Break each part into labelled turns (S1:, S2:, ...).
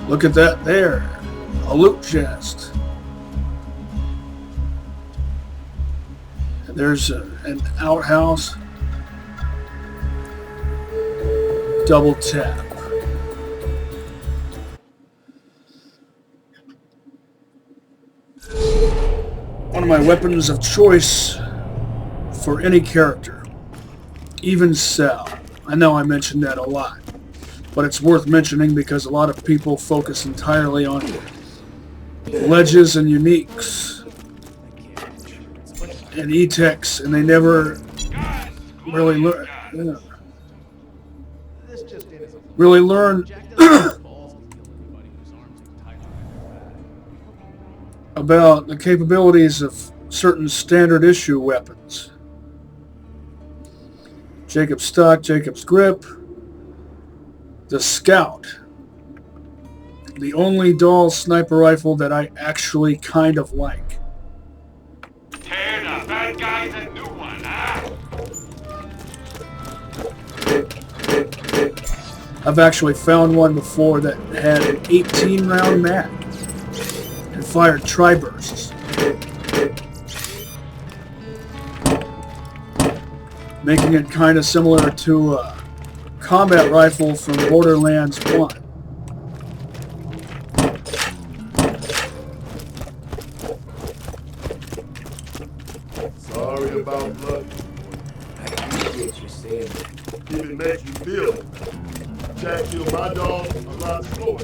S1: Look at that there. A loot chest. And there's an outhouse. Double tap. One of my weapons of choice for any character. Even Cell. I know I mentioned that a lot. But it's worth mentioning because a lot of people focus entirely on ledges and uniques and E-techs, and they never really learn. Really learn about the capabilities of certain standard issue weapons. Jacob's stock, Jacob's grip, the Scout, the only dual sniper rifle that I actually kind of like.
S2: Tear the bad guys a new one, huh?
S1: I've actually found one before that had an 18-round mag and fired tri-bursts. Making it kind of similar to a combat rifle from Borderlands 1.
S3: Sorry about blood.
S4: I appreciate you saying that.
S3: If it makes you feel it. Jack killed my dog a lot slower.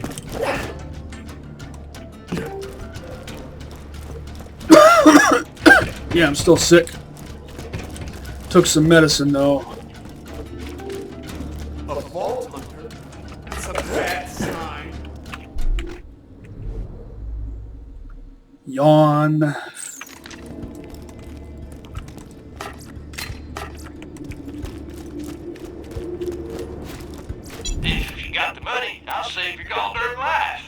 S1: Yeah, I'm still sick. Took some medicine though.
S3: A vault hunter?
S2: That's a bad sign.
S1: Yawn.
S2: If you got the money, I'll save your goddamn life.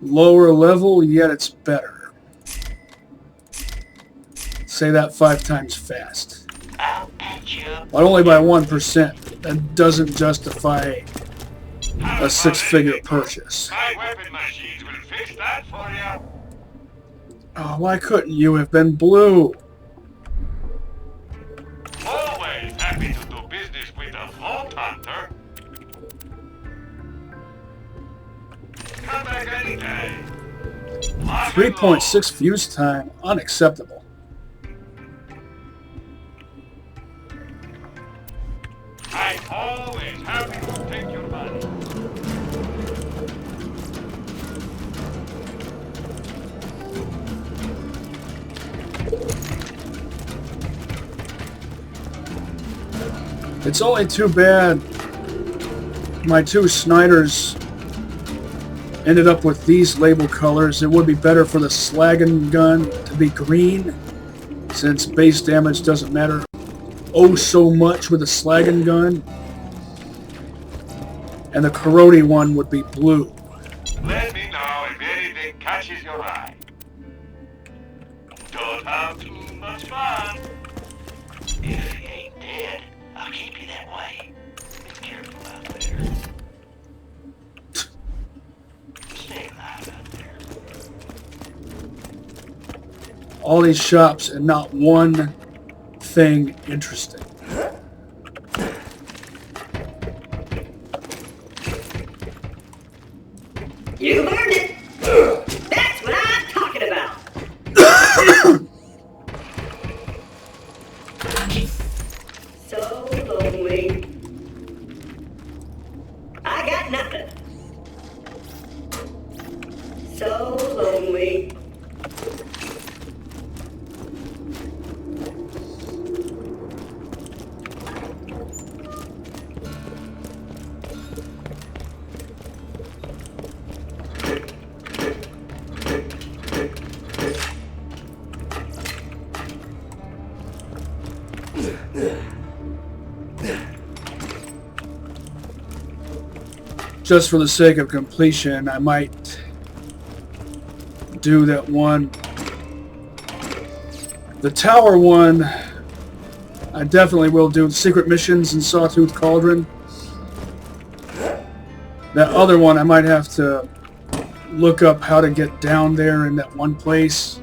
S1: Lower level, yet it's better. Say that 5 times fast.
S2: I'll patch you up.
S1: But only by 1%. That doesn't justify a 6-figure purchase.
S2: My weapon machines will fix that for you.
S1: Oh, why couldn't you have been blue?
S2: Always happy to do business with a vault hunter. Come back anytime.
S1: 3.6 fuse time, unacceptable.
S2: I'm always happy to take your money.
S1: It's only too bad my 2 Snyders ended up with these label colors. It would be better for the Slagan gun to be green, since base damage doesn't matter oh so much with a Slagan gun. And the Korodi one would be blue.
S2: Let me know if anything catches your eye. Don't have too much fun. If he ain't dead, I'll keep you that way. Be careful out there. Stay alive out there.
S1: All these shops and not one thing interesting.
S5: You learned it. That's what I'm talking about. So lonely. I got nothing. So lonely.
S1: Just for the sake of completion, I might do that one The tower one, I definitely will do. Secret missions in Sawtooth Cauldron. That other one, I might have to look up how to get down there in that one place.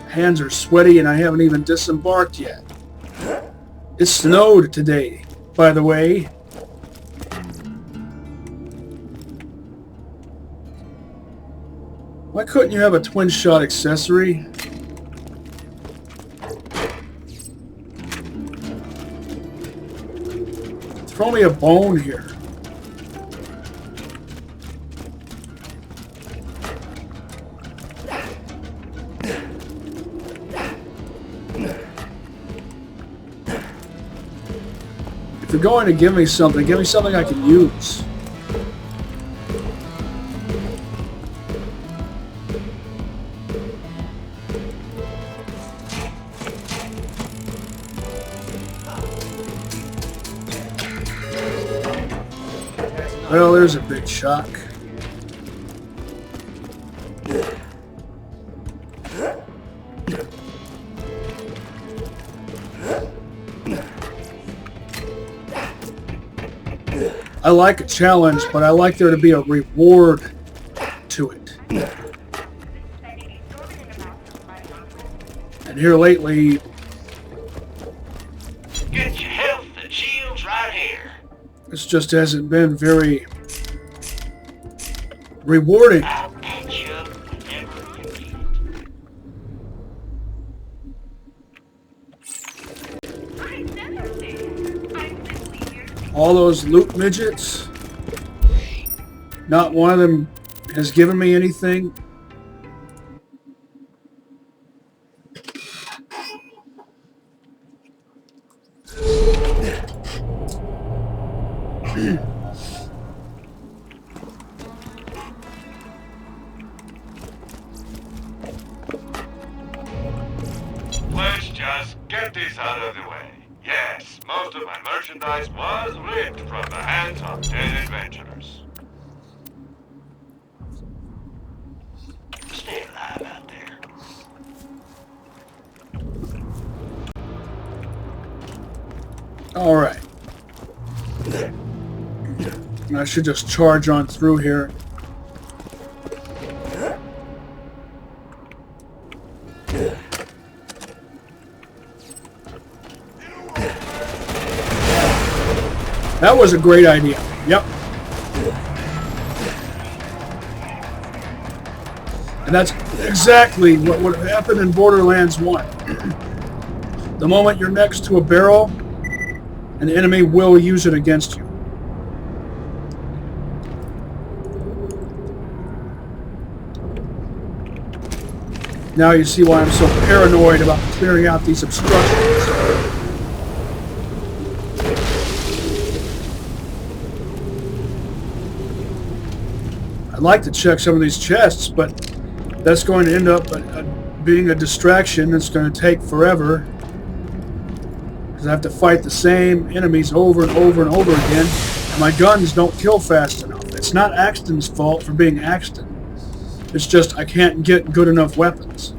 S1: Hands are sweaty and I haven't even disembarked yet. It snowed today, by the way. Why couldn't you have a twin shot accessory? Throw me a bone here. If you're going to give me something I can use. Well, there's a big shock. I like a challenge, but I like there to be a reward to it. And here lately,
S2: Get your health and shields right here.
S1: this just hasn't been very rewarding.
S2: I'll patch you up whenever you need it.
S1: All those loot midgets, not one of them has given me anything.
S6: Let's just get this out of the way. Yes, most of my merchandise was ripped from the hands of dead adventurers.
S2: Stay alive out there.
S1: All right. I should just charge on through here. That was a great idea. Yep. And that's exactly what would have happened in Borderlands 1. The moment you're next to a barrel, an enemy will use it against you. Now you see why I'm so paranoid about clearing out these obstructions. I'd like to check some of these chests, but that's going to end up being a distraction that's going to take forever. Because I have to fight the same enemies over and over and over again, and my guns don't kill fast enough. It's not Axton's fault for being Axton. It's just I can't get good enough weapons.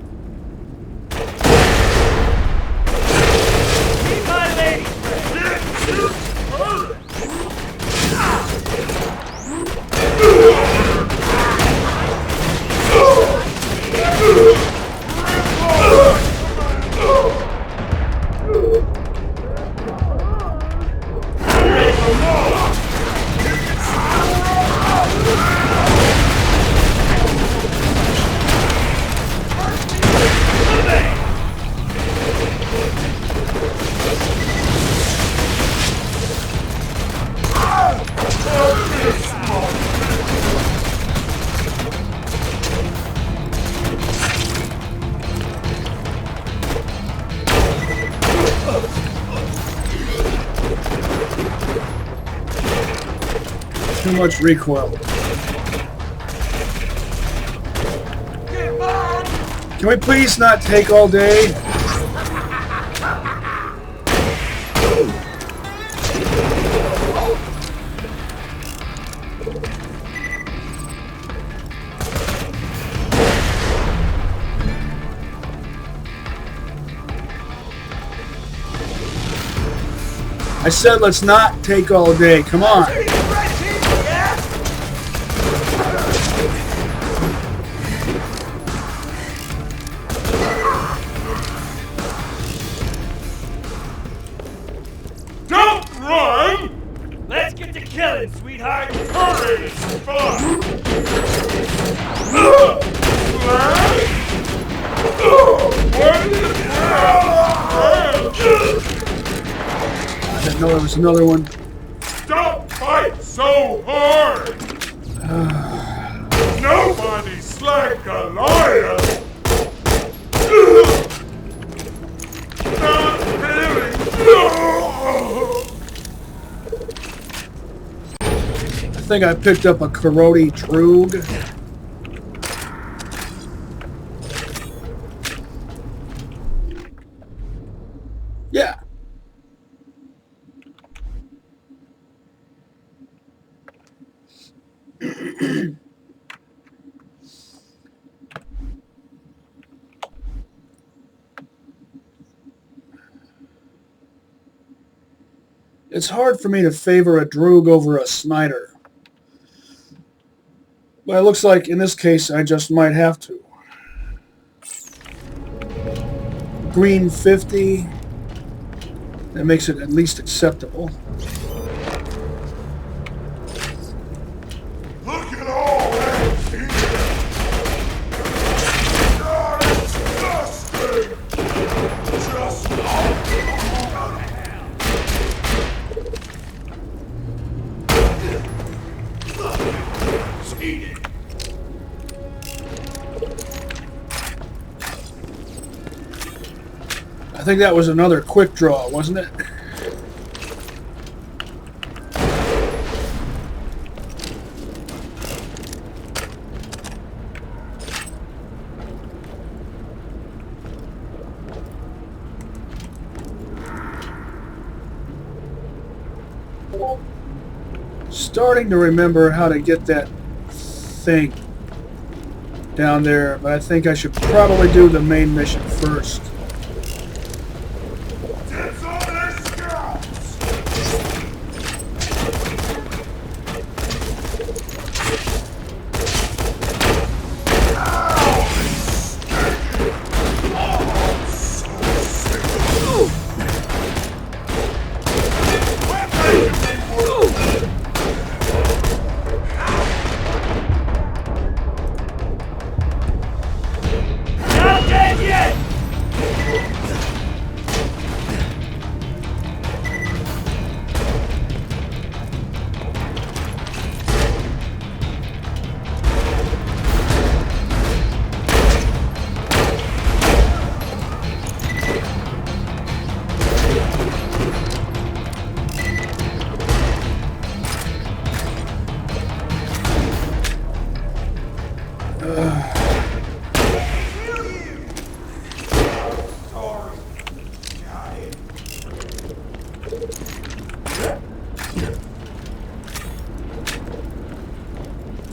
S1: Too much recoil. Can we please not take all day? I said let's not take all day. Come on.
S3: Don't run!
S7: Let's get to killing, sweetheart.
S3: Hurry, it's fun!
S1: I didn't know there was another one.
S3: Don't fight so hard! Nobody's like Goliath! Not really!
S1: I think I picked up a Karate Droog. Yeah. It's hard for me to favor a Droog over a Snyder. But it looks like in this case I just might have to. Green 50. That makes it at least acceptable.
S3: Look at all that here! God, it's disgusting! Just eat it.
S1: I think that was another quick draw, wasn't it? Starting to remember how to get that thing down there, but I think I should probably do the main mission first.
S3: It's on their scouts!
S7: Not dead yet!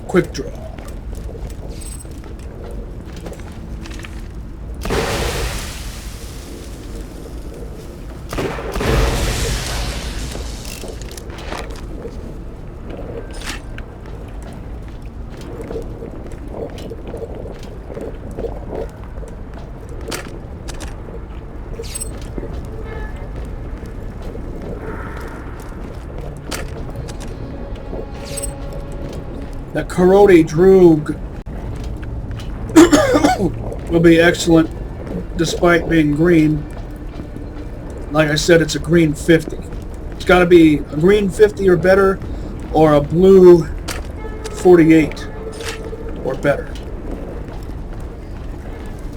S1: Quick draw. That Karate Droog will be excellent despite being green. Like I said, it's a green 50. It's got to be a green 50 or better, or a blue 48 or better.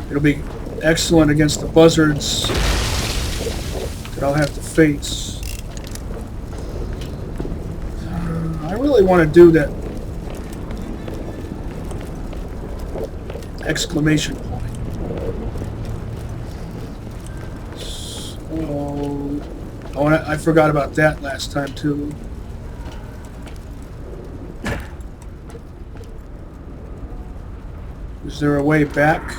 S1: It'll be excellent against the buzzards that I'll have to face. I really want to do that exclamation point. Oh, and I forgot about that last time too. Is there a way back?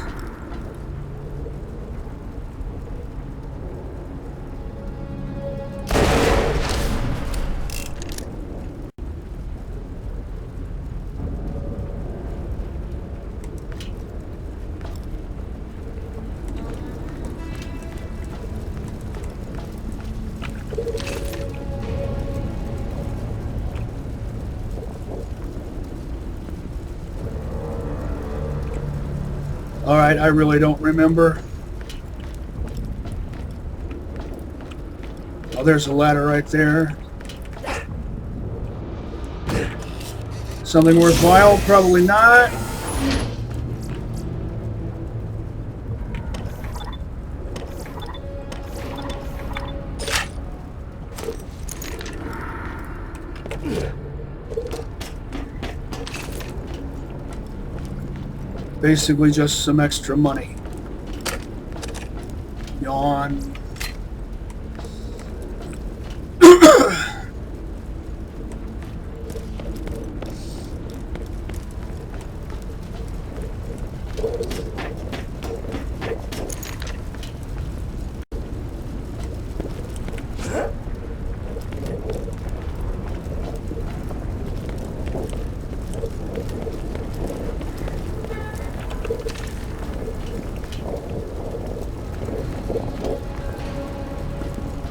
S1: Alright, I really don't remember. Oh, there's a ladder right there. Something worthwhile? Probably not. Basically just some extra money. Yawn.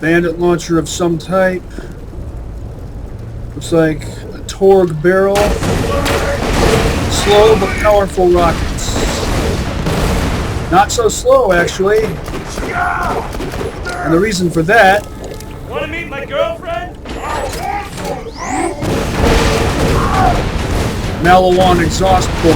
S1: Bandit launcher of some type. Looks like a Torg barrel. Slow but powerful rockets. Not so slow, actually. And the reason for that...
S7: Wanna meet my girlfriend?
S1: Malawan exhaust port.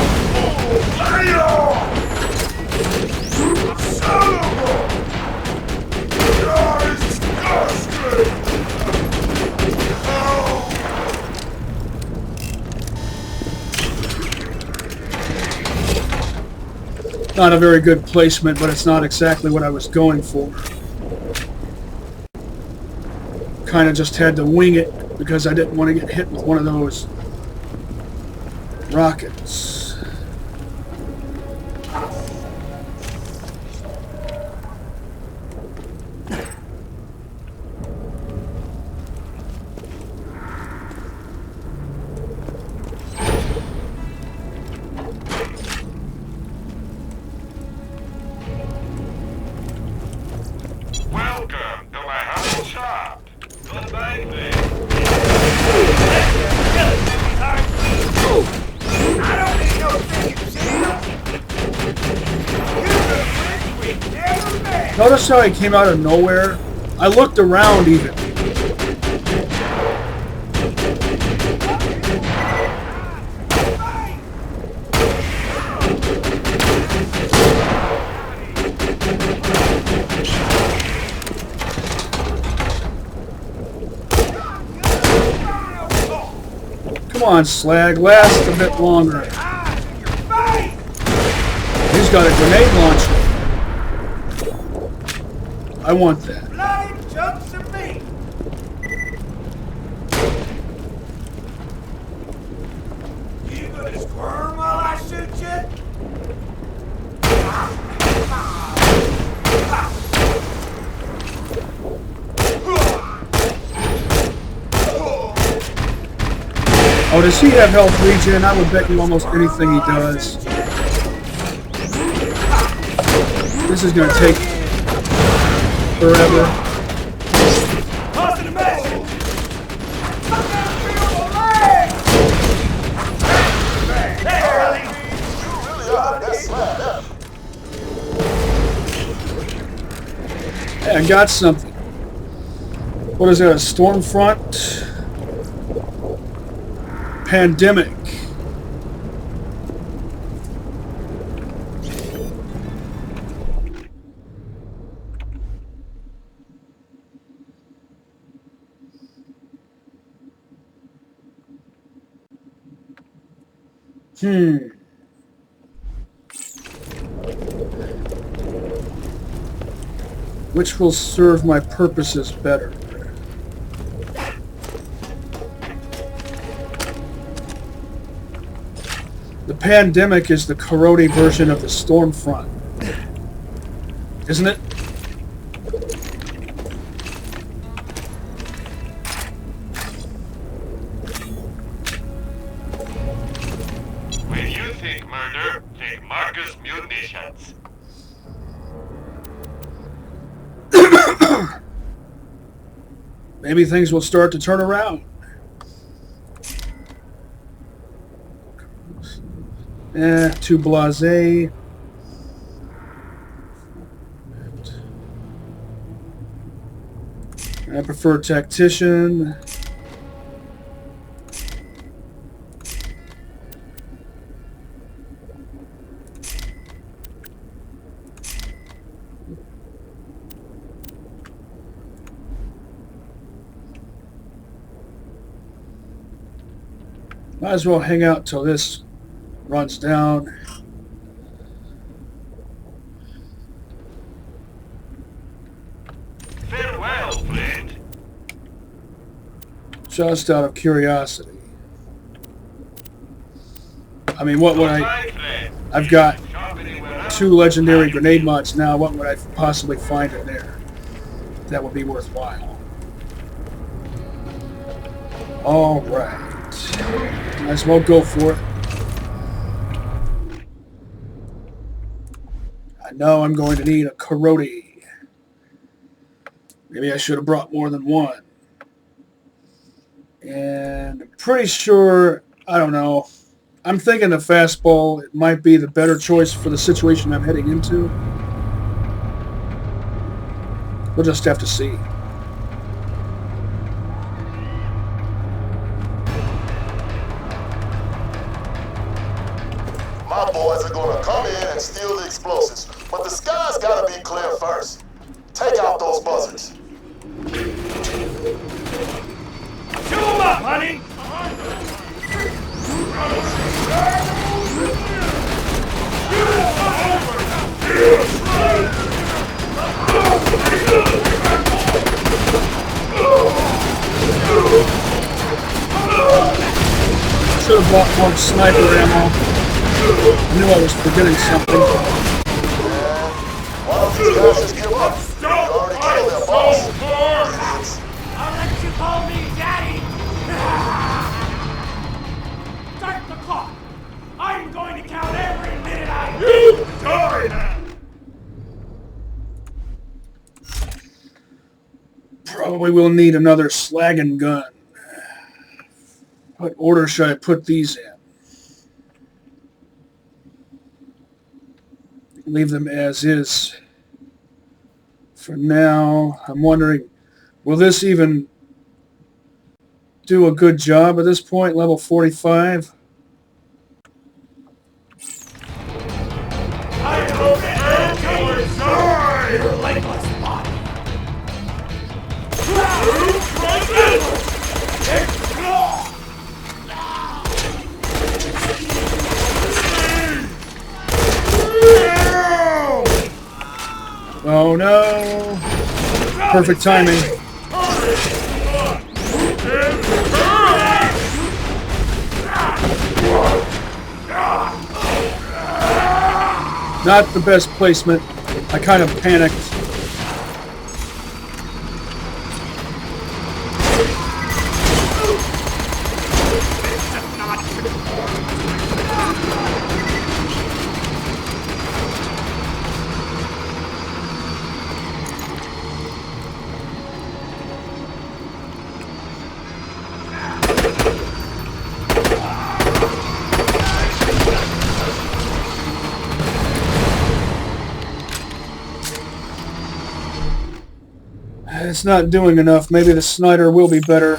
S1: Not a very good placement, but it's not exactly what I was going for. Kind of just had to wing it because I didn't want to get hit with one of those rockets.
S6: Welcome to my humble shop. Good baby.
S7: I don't need no thing, You're the rich we never met.
S1: Notice how he came out of nowhere? I looked around even. Come on, Slag, last a bit longer. He's got a grenade launcher. I want that.
S7: Bloody chunks of meat. You gonna squirm while I shoot you?
S1: Oh, does he have health regen? I would bet you almost anything he does. This is gonna take forever.
S7: Tossing a mess. Hey, Early.
S1: Hey, I got something. What is that, a Stormfront? Pandemic. Which will serve my purposes better? The Pandemic is the Corrodi version of the Stormfront, isn't it?
S6: When you think murder, think Marcus Munitions.
S1: Maybe things will start to turn around. Too blasé. I prefer tactician. Might as well hang out till this runs down.
S6: Farewell, friend.
S1: Just out of curiosity. I mean, what would I...
S6: Goodbye, friend.
S1: I've got
S6: Shop anywhere else?
S1: 2 legendary grenade mods now. What would I possibly find in there that would be worthwhile? Alright. Might as well go for it. I know I'm going to need a Karoti. Maybe I should have brought more than one. And I'm pretty sure, I don't know, I'm thinking the fastball it might be the better choice for the situation I'm heading into. We'll just have to see.
S3: My boys are gonna come in and steal the explosives, but the sky's gotta be clear first. Take out those buzzards.
S7: Chew 'em up, honey!
S1: Should have bought more sniper ammo. I knew I was forgetting something.
S3: Why don't these guys just give up? You already killed their boss. Idiots.
S7: I'll let you call me Daddy! Start the clock! I'm going to count every minute I... You die now!
S1: Probably will need another slagging gun. What order should I put these in? Leave them as is. For now, I'm wondering, will this even do a good job at this point, level 45?
S7: I hope you die! Your legless body!
S1: Oh no! Perfect timing. Not the best placement. I kind of panicked. It's not doing enough. Maybe the Snider will be better.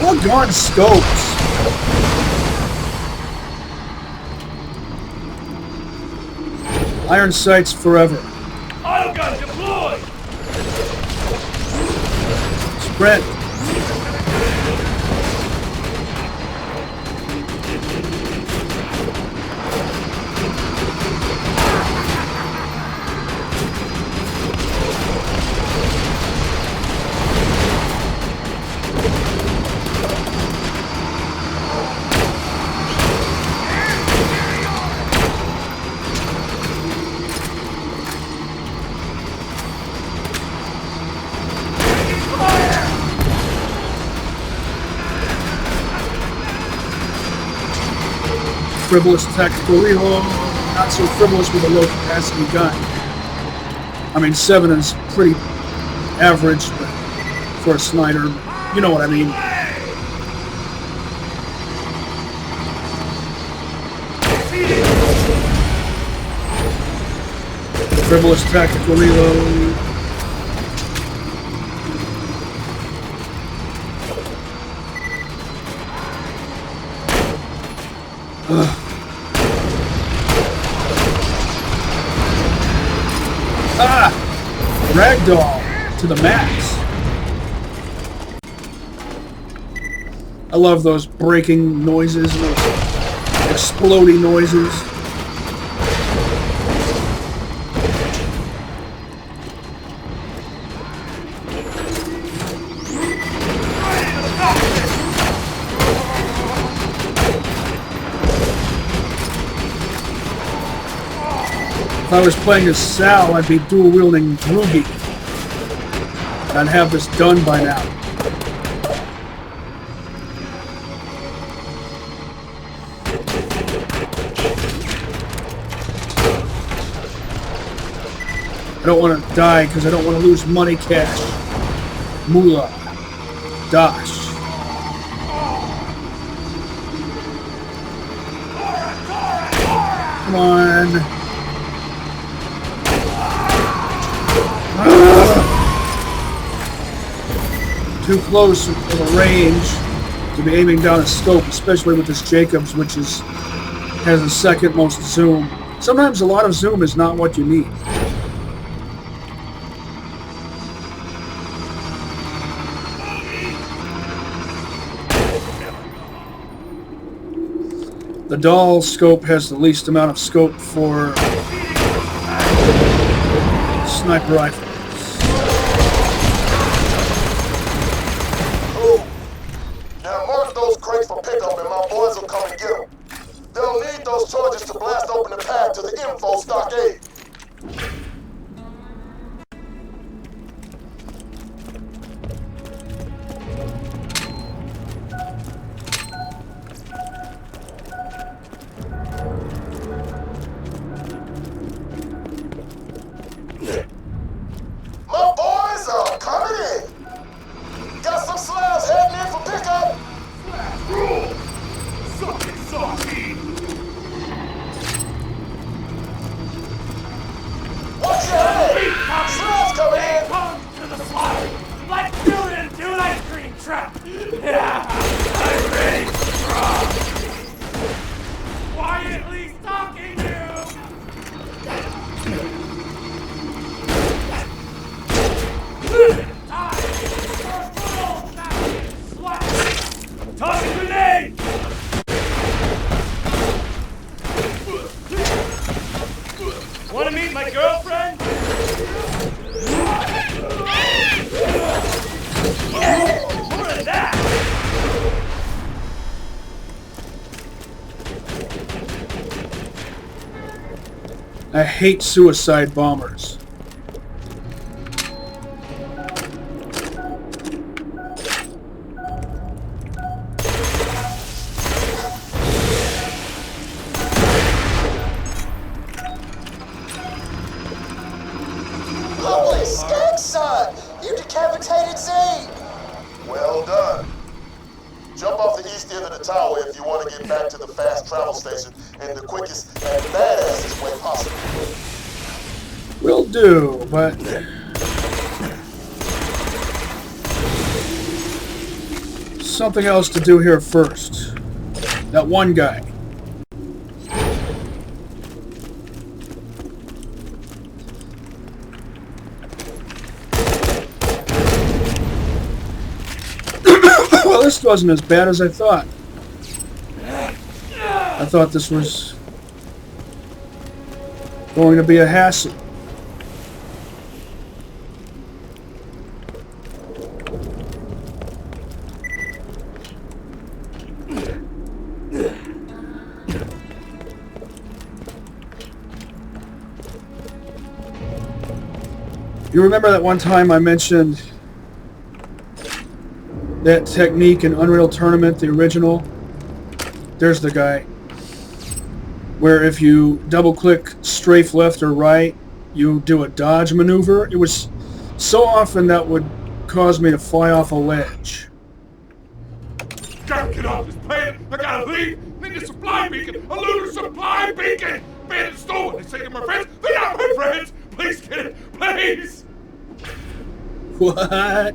S1: Oh God, scopes! Iron sights forever.
S7: Auto gun deployed!
S1: Sprint. Frivolous tactical reload, not so frivolous with a low capacity gun. I mean, 7 is pretty average but for a Snider. You know what I mean. Frivolous tactical reload. Ah! Ragdoll to the max. I love those breaking noises, those exploding noises. If I was playing as Sal, I'd be dual-wielding Ruby. I'd have this done by now. I don't want to die because I don't want to lose money cash. Moolah. Dosh. Come on. Too close of a range to be aiming down a scope, especially with this Jacobs, which has the second most zoom. Sometimes a lot of zoom is not what you need. The Dahl scope has the least amount of scope for sniper rifle.
S3: Now mark those crates for pickup and my boys will come and get them. They'll need those charges to blast open the path to the info stockade. My boys are coming in. Got some slabs heading in for pickup.
S7: Rule! Suck it, Softy!
S3: Watch your head. Slabs coming in.
S7: Come to the slide! Like doing into an ice cream truck! Yeah! I'm ready to drop! Quietly stalking you! Time for full massive slap! Toss a grenade! Want to meet my girlfriend? More than that!
S1: I hate suicide bombers.
S3: Holy skunk, son! You decapitated Zane! Well done. Jump off the east end of the tower if you want to get back to the fast travel station in the quickest and badassest way possible.
S1: Will do, but something else to do here first. That one guy. Well, this wasn't as bad as I thought. I thought this was going to be a hassle. You remember that one time I mentioned that technique in Unreal Tournament, the original? There's the guy. Where if you double-click strafe left or right, you do a dodge maneuver. It was so often that would cause me to fly off a ledge.
S7: Gotta get off this planet! I gotta leave! Need a supply beacon! A lunar supply beacon! Bandits stolen! They say they're my friends! They're not my friends!
S6: Please get it! Please!
S1: What?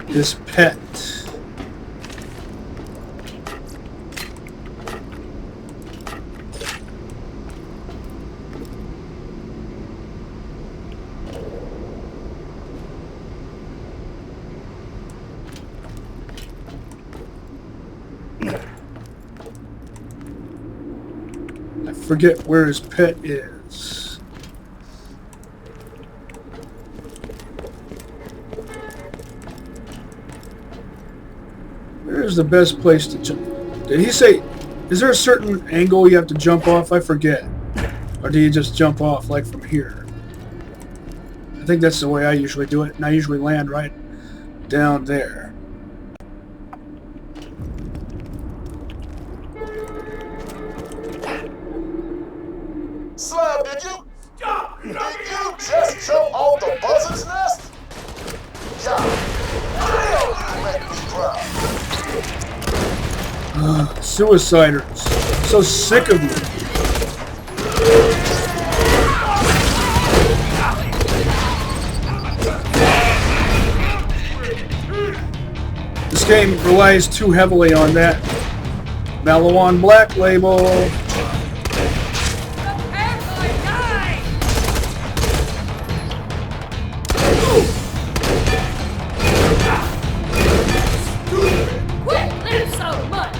S1: His pet. I forget where his pet is. Where's the best place to jump? Did he say, is there a certain angle you have to jump off? I forget. Or do you just jump off like from here? I think that's the way I usually do it, and I usually land right down there.
S3: Slab, did you?
S7: Stop!
S3: Did you just jump off the buzzard's nest? Yeah. Damn, you make me proud.
S1: Suiciders. So sick of you. This game relies too heavily on that Malawan Black Label.
S5: Quit live so much!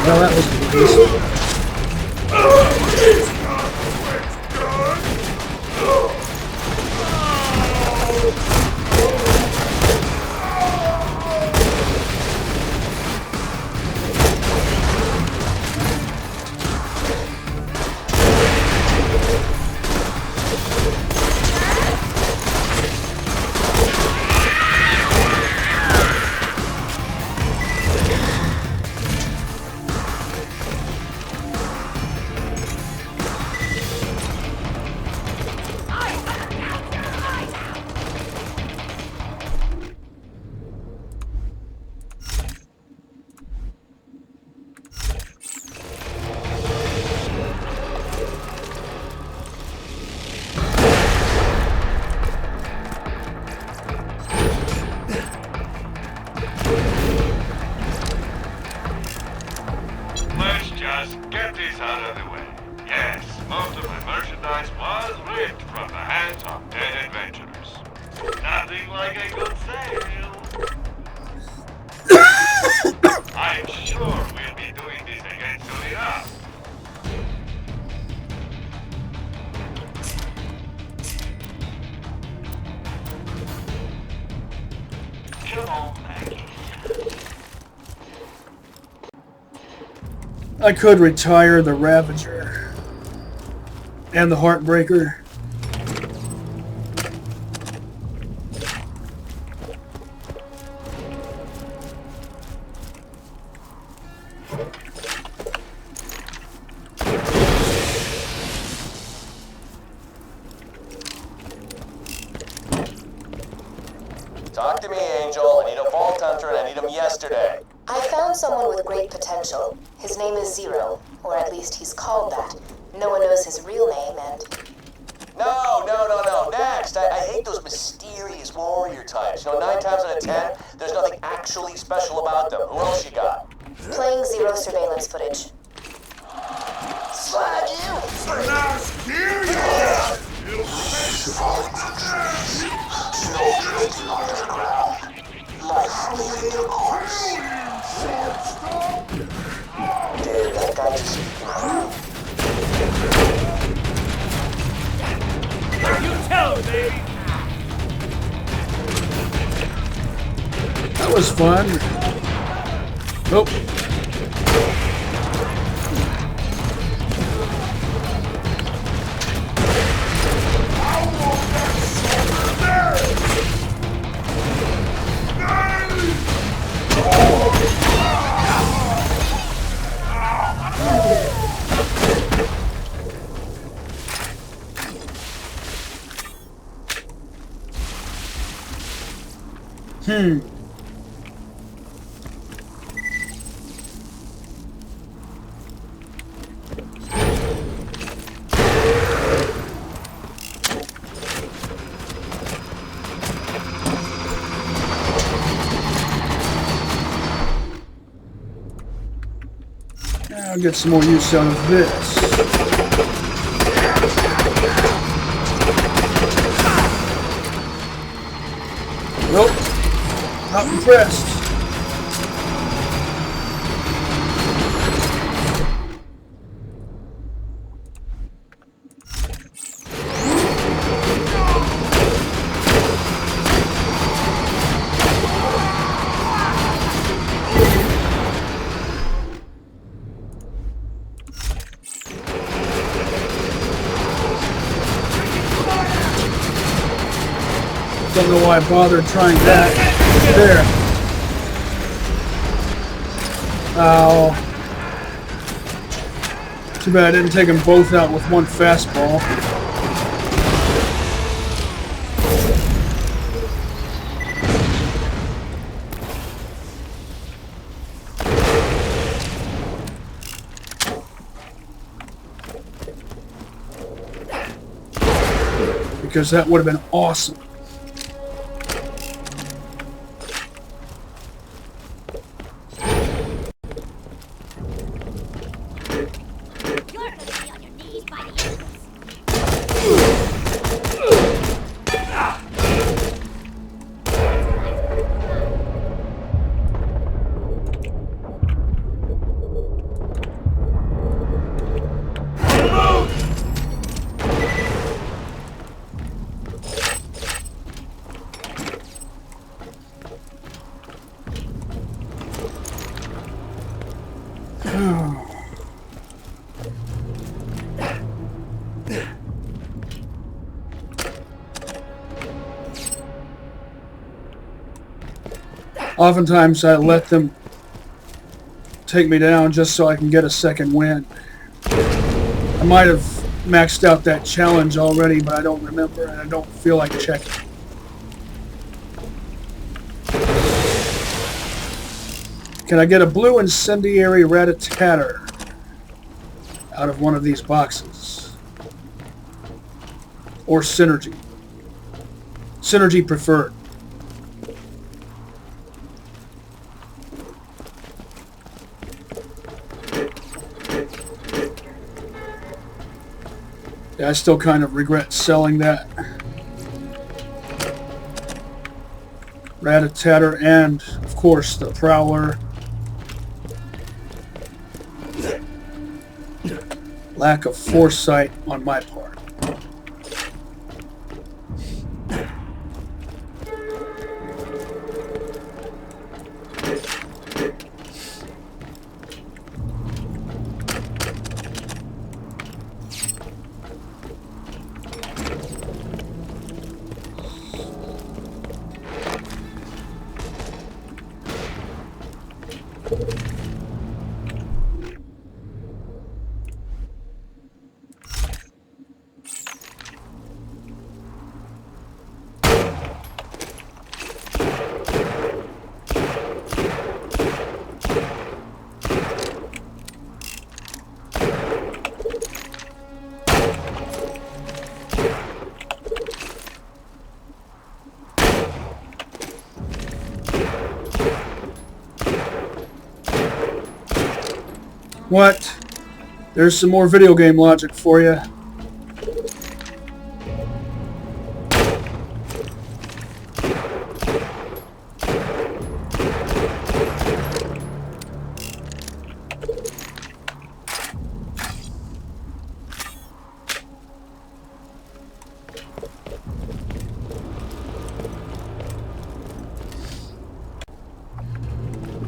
S1: Well, that was decent.
S6: Let's just get this out of the way. Yes, most of my merchandise was ripped from the hands of dead adventurers. Nothing like a good sale. I'm sure we'll be doing this again soon enough.
S2: Come on, Maggie.
S1: I could retire the Ravager and the Heartbreaker.
S3: Talk to me, Angel. I need a Vault Hunter and I need him yesterday.
S8: I found someone with great potential. His name is Zero, or at least he's called that. No one knows his real name, and...
S3: No. Next. I hate those mysterious warrior types. You know, 9 times out of 10, there's nothing actually special about them. Who else you got?
S8: Playing Zero surveillance footage.
S3: Slag you! Dude, that guy just...
S7: You tell, baby!
S1: That was fun. Nope. I'll get some more use out of this. Nope. Not impressed. Don't know why I bothered trying that. There. Ow. Too bad I didn't take them both out with one fastball. Because that would have been awesome. Oftentimes I let them take me down just so I can get a second win. I might have maxed out that challenge already, but I don't remember and I don't feel like checking. Can I get a blue incendiary rat-a-tatter out of one of these boxes? Or synergy? Synergy preferred. Yeah, I still kind of regret selling that. Rat-a-tatter and, of course, the Prowler. Lack of foresight on my part. What? There's some more video game logic for you.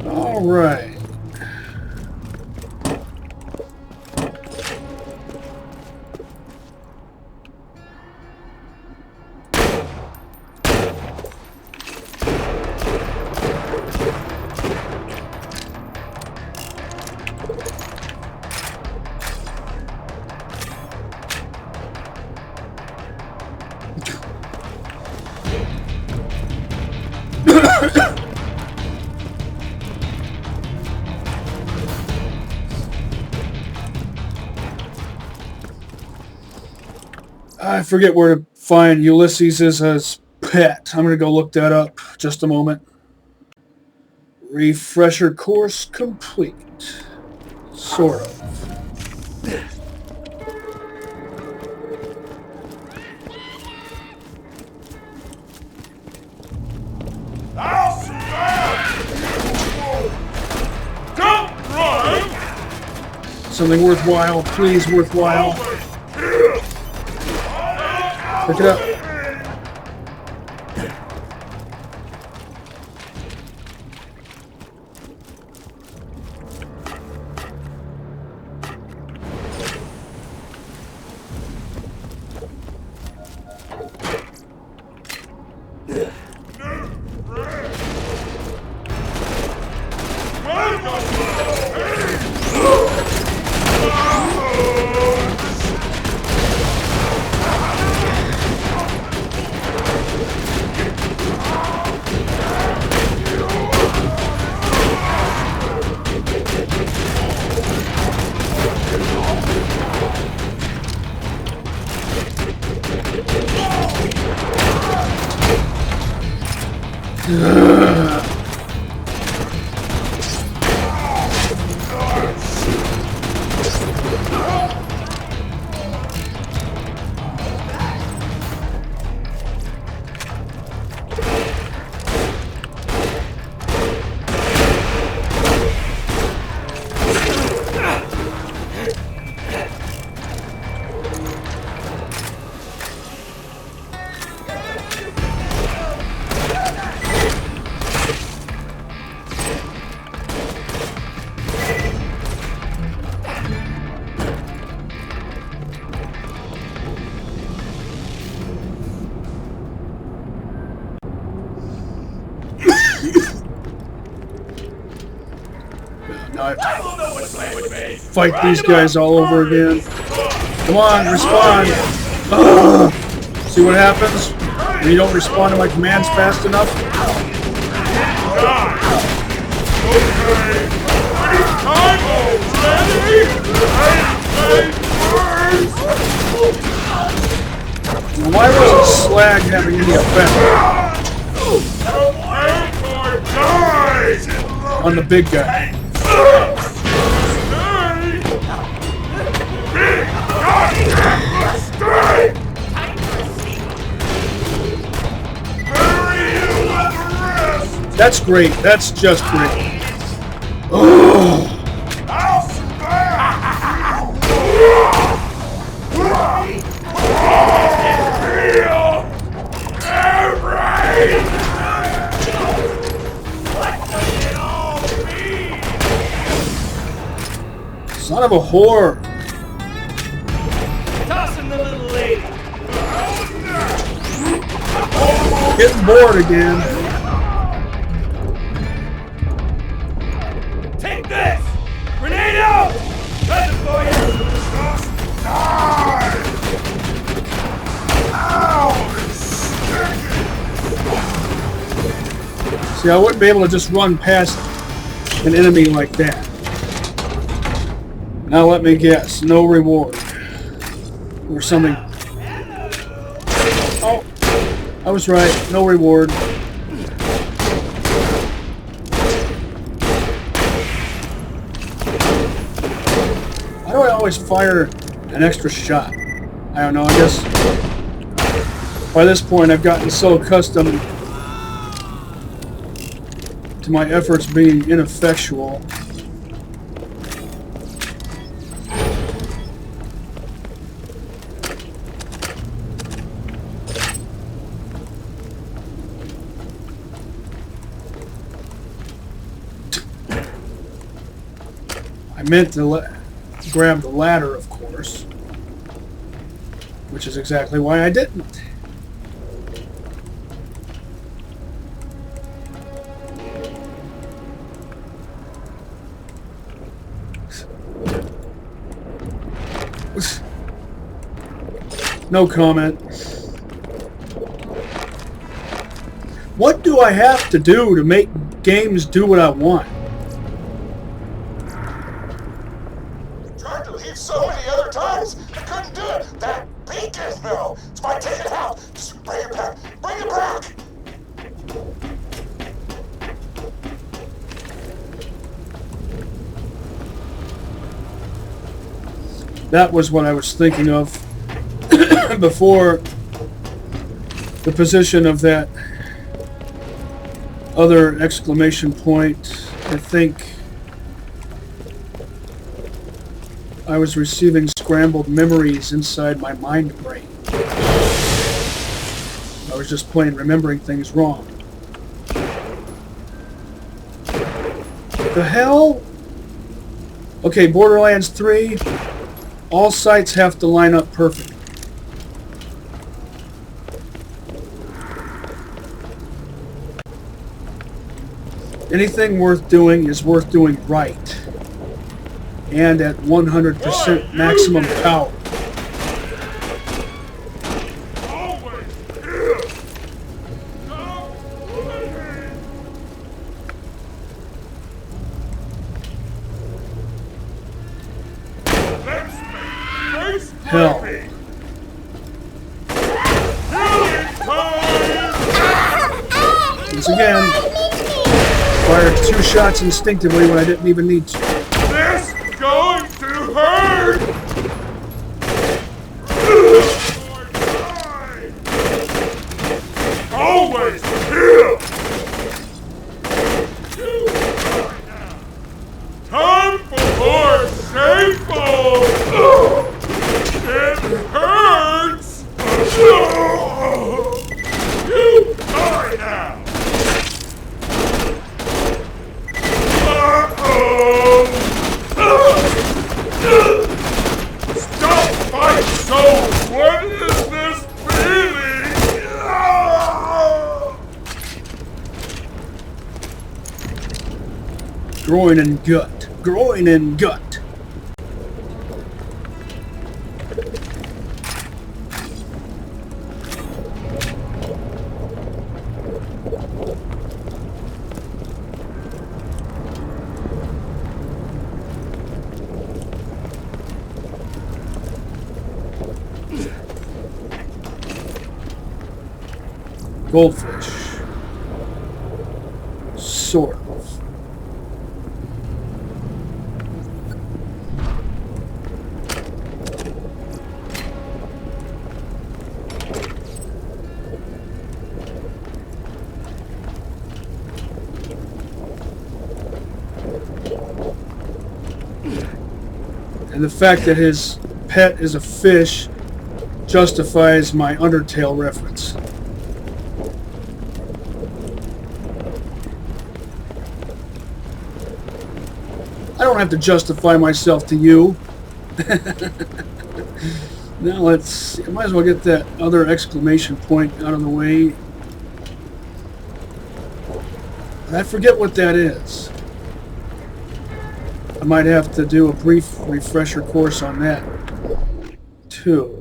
S1: All right. I forget where to find Ulysses as his pet. I'm going to go look that up. Just a moment. Refresher course complete. Sort of.
S6: I'll survive! Don't run!
S1: Something worthwhile, please, worthwhile. Pick it up. Now I have to fight these guys all over again. Come on, respond! Ugh. See what happens when you don't respond to my commands fast enough? Why wasn't Slag having any effect on the big guy? That's great. That's just great. Oh. Son of a whore.
S7: Tossing the little lady.
S1: Getting bored again.
S7: Take this! Grenade out! That's it for you!
S1: See, I wouldn't be able to just run past an enemy like that. Now let me guess, no reward. Or something. Oh, I was right, no reward. Why do I always fire an extra shot? I don't know, I guess by this point I've gotten so accustomed to my efforts being ineffectual. I meant to grab the ladder, of course, which is exactly why I didn't. No comment. What do I have to do to make games do what I want?
S3: Tried to leave so many other times. I couldn't do it. That beacon, no. It's my ticket out. Just bring it back. Bring it back.
S1: That was what I was thinking of before the position of that other exclamation point. I think I was receiving scrambled memories inside my mind brain. I was just plain remembering things wrong. The hell? Okay, Borderlands 3, all sites have to line up perfect. Anything worth doing is worth doing right. And at 100% maximum power. Hell. Once again, fired 2 shots instinctively when I didn't even need to.
S6: This going to hurt! Always here! Time for more shameful! It hurts! You die now! Stop fighting so! What is this feeling?
S1: Groin and gut. Groin and gut. Goldfish. Sort of. And the fact that his pet is a fish justifies my Undertale reference. I don't have to justify myself to you. Now let's see. I might as well get that other exclamation point out of the way. I forget what that is. I might have to do a brief refresher course on that too.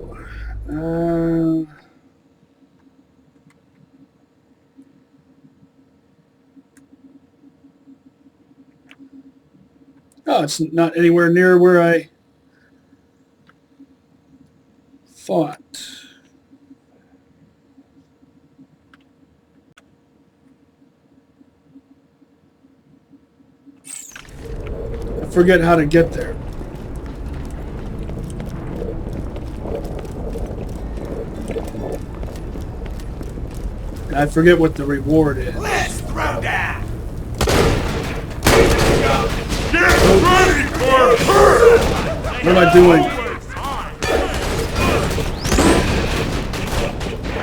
S1: Oh, it's not anywhere near where I thought. I forget how to get there. And I forget what the reward is.
S7: Let's throw down!
S6: Get ready for her!
S1: What am I doing?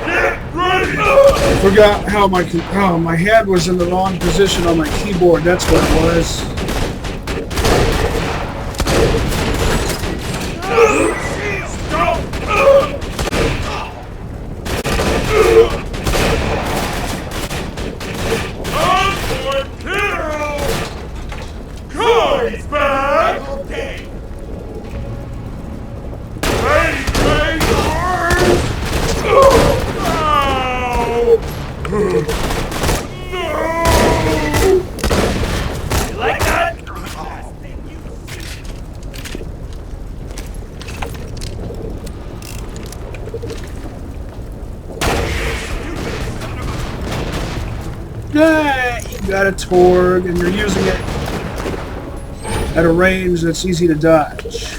S6: Get ready!
S1: I forgot how my hand was in the wrong position on my keyboard. That's what it was.
S6: He's back!
S7: Okay.
S6: Ready, No!
S7: You like that?
S1: Yeah, you got a Torg and you're using it at a range that's easy to dodge.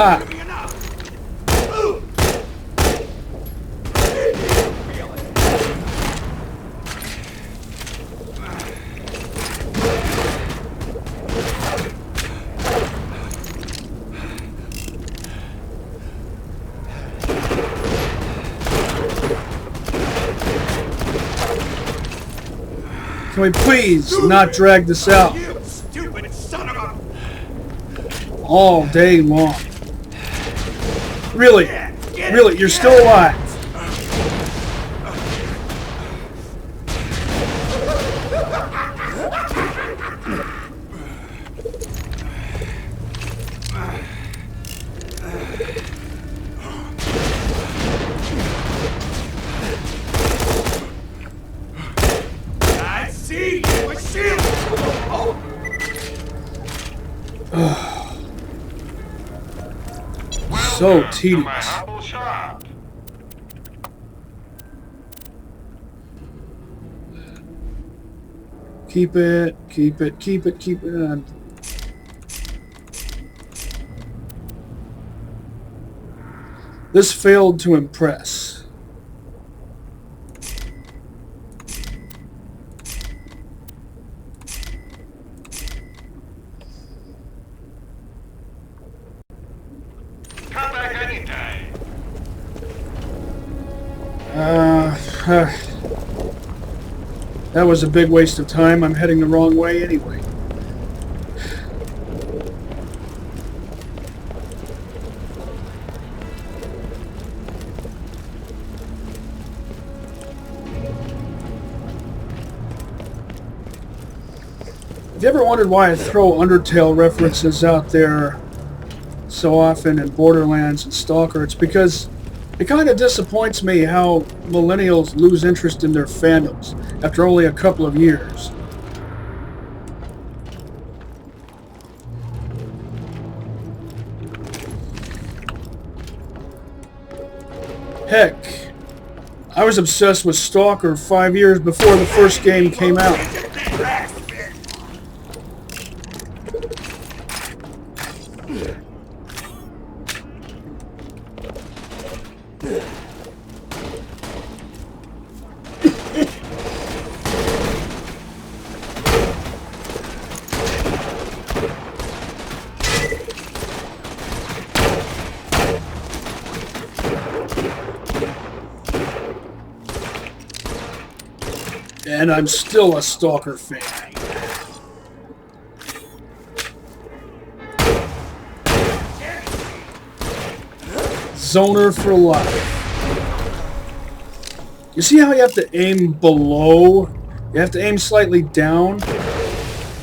S1: Ha! Can we please not drag this out
S7: You stupid son of a...
S1: all day long? Really? Really? You're still alive?
S7: I see you. I see you.
S1: So
S6: Welcome to my
S1: tedious.
S6: humble shop.
S1: Keep it, keep it, keep it, keep it. This failed to impress.
S6: Come back anytime.
S1: That was a big waste of time. I'm heading the wrong way anyway. Have you ever wondered why I throw Undertale references out there so often in Borderlands and Stalker? It's because it kind of disappoints me how millennials lose interest in their fandoms after only a couple of years. Heck, I was obsessed with Stalker 5 years before the first game came out. And I'm still a Stalker fan. Zoner for life. You see how you have to aim below? You have to aim slightly down?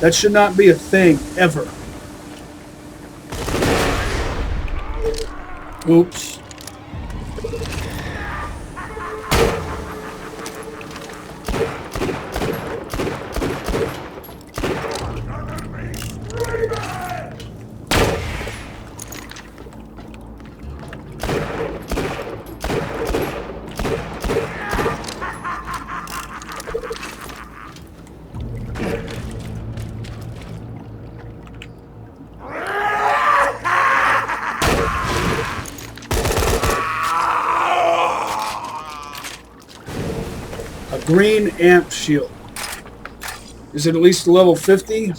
S1: That should not be a thing, ever. Oops. Green amp shield. Is it at least level 50?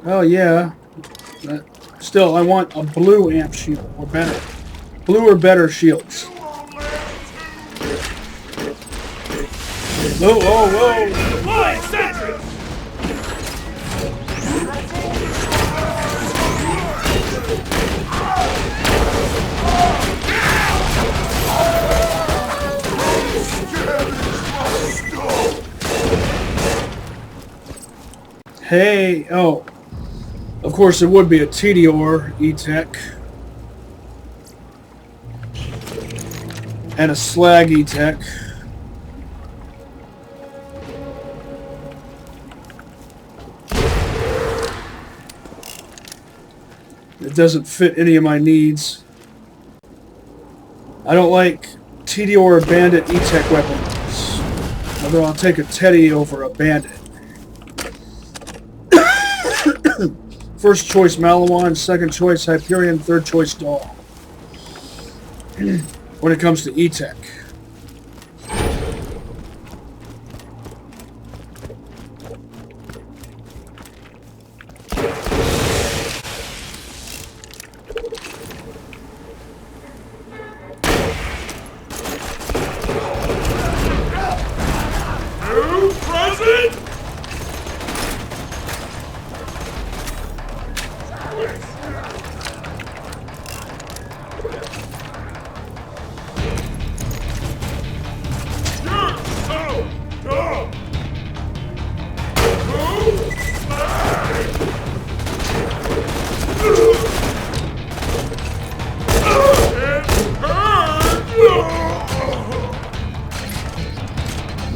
S1: Oh yeah. But still, I want a blue amp shield or better. Blue or better shields. Whoa, whoa, whoa!
S7: Boy, sentry!
S1: Hey, oh. Of course, it would be a Tediore E-Tech. And a Slag E-Tech. It doesn't fit any of my needs. I don't like Tediore Bandit E-Tech weapons. Although I'll take a Teddy over a Bandit. First choice Malawan, second choice Hyperion, third choice Dahl. When it comes to E-Tech.
S6: New president!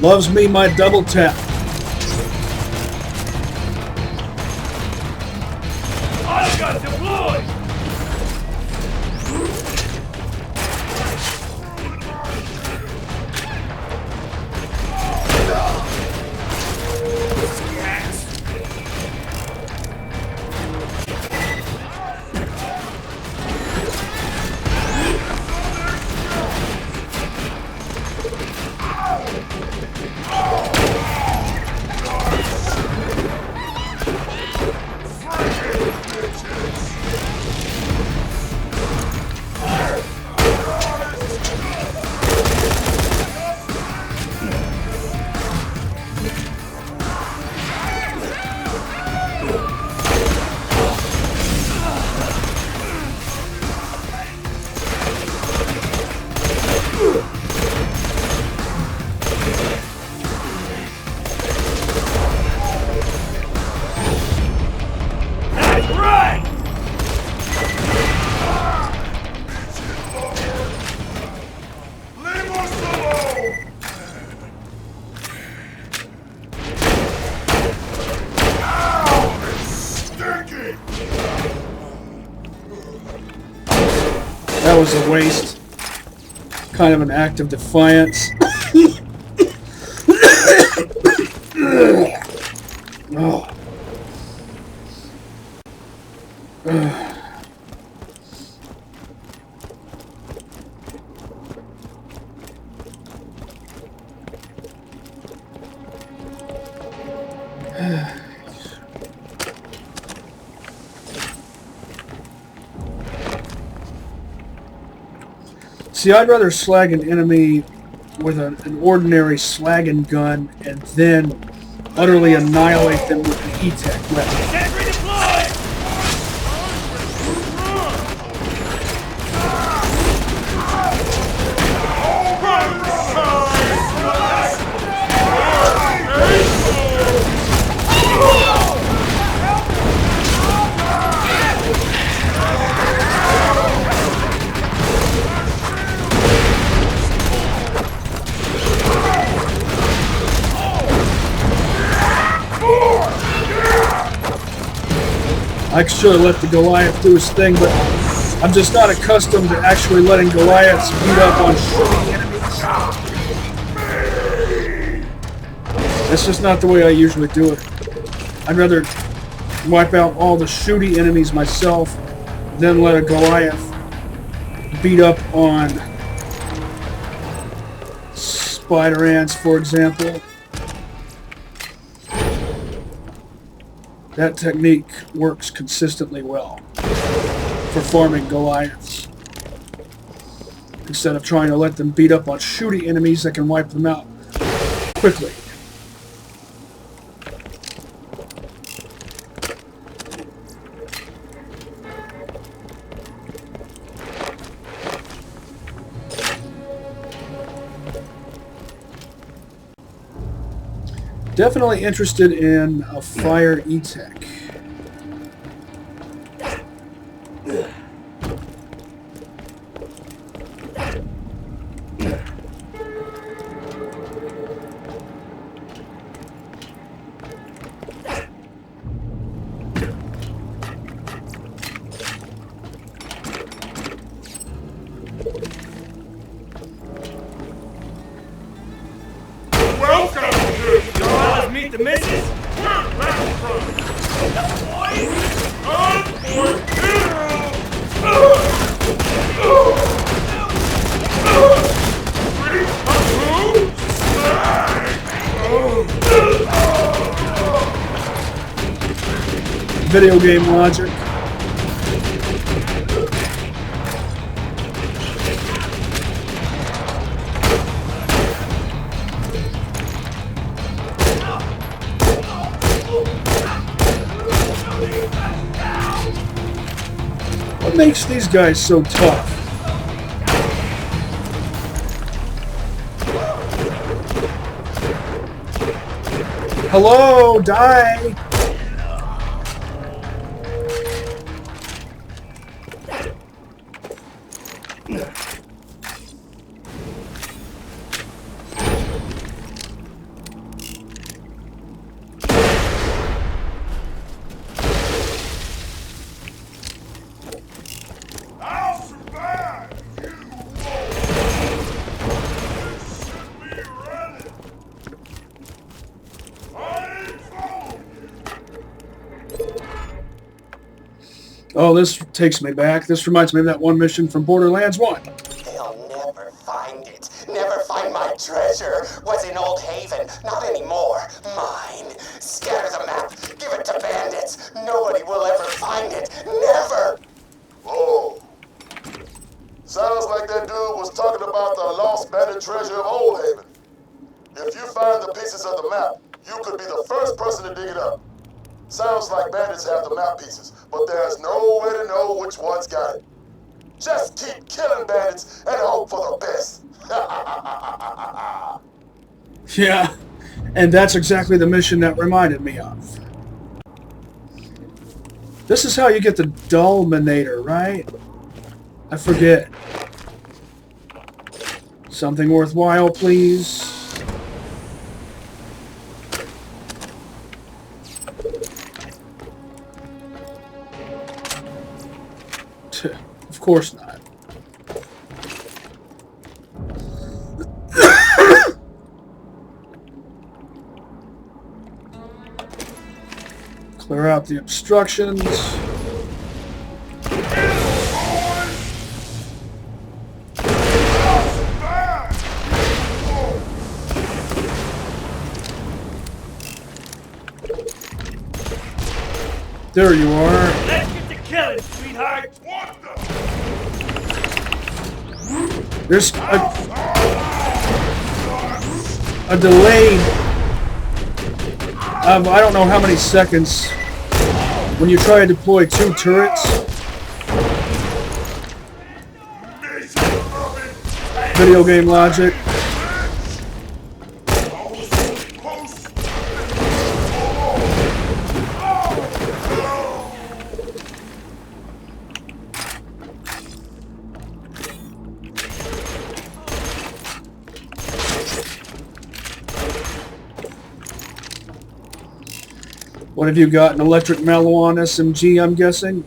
S1: Loves me my double tap.
S7: Autogun deployed! That's right!
S6: Leave us alone! Ow! It's stinky!
S1: That was a waste. Kind of an act of defiance. Oh. See, I'd rather slag an enemy with an ordinary slagging gun and then utterly annihilate them with an E-Tech weapon.
S7: Sentry deployed!
S1: I should have let the Goliath do his thing, but I'm just not accustomed to actually letting Goliaths beat up on shooting enemies. That's just not the way I usually do it. I'd rather wipe out all the shooty enemies myself, then let a Goliath beat up on spider ants, for example. That technique works consistently well for farming Goliaths. Instead of trying to let them beat up on shooty enemies that can wipe them out quickly. Definitely interested in a fire E-Tech.
S6: Welcome to
S7: Fellas, meet the missus?
S6: Where's that from?
S1: Video game logic. What makes these guys so tough? Hello, die!
S3: I'll survive! You
S1: Oh, this takes me back. This reminds me of that one mission from Borderlands 1.
S9: They'll never find it. Never find my treasure. Was in Old Haven. Not anymore. Mine. Scatter the map. Give it to bandits. Nobody will ever find it. Never.
S3: Oh. Sounds like that dude was talking about the lost bandit treasure of Old Haven. If you find the pieces of the map, you could be the first person to dig it up. Sounds like bandits have the map pieces, but there's no way to know which one's got it. Just keep killing bandits and hope for the best.
S1: Yeah, and that's exactly the mission that reminded me of. This is how you get the Dulminator, right? I forget. Something worthwhile, please. Of course not. Clear out the obstructions. There you are.
S7: Let's get to killing, sweetheart. What the?
S1: There's a delay of I don't know how many seconds when you try to deploy 2 turrets. Video game logic. What have you got? An electric mellow on SMG, I'm guessing?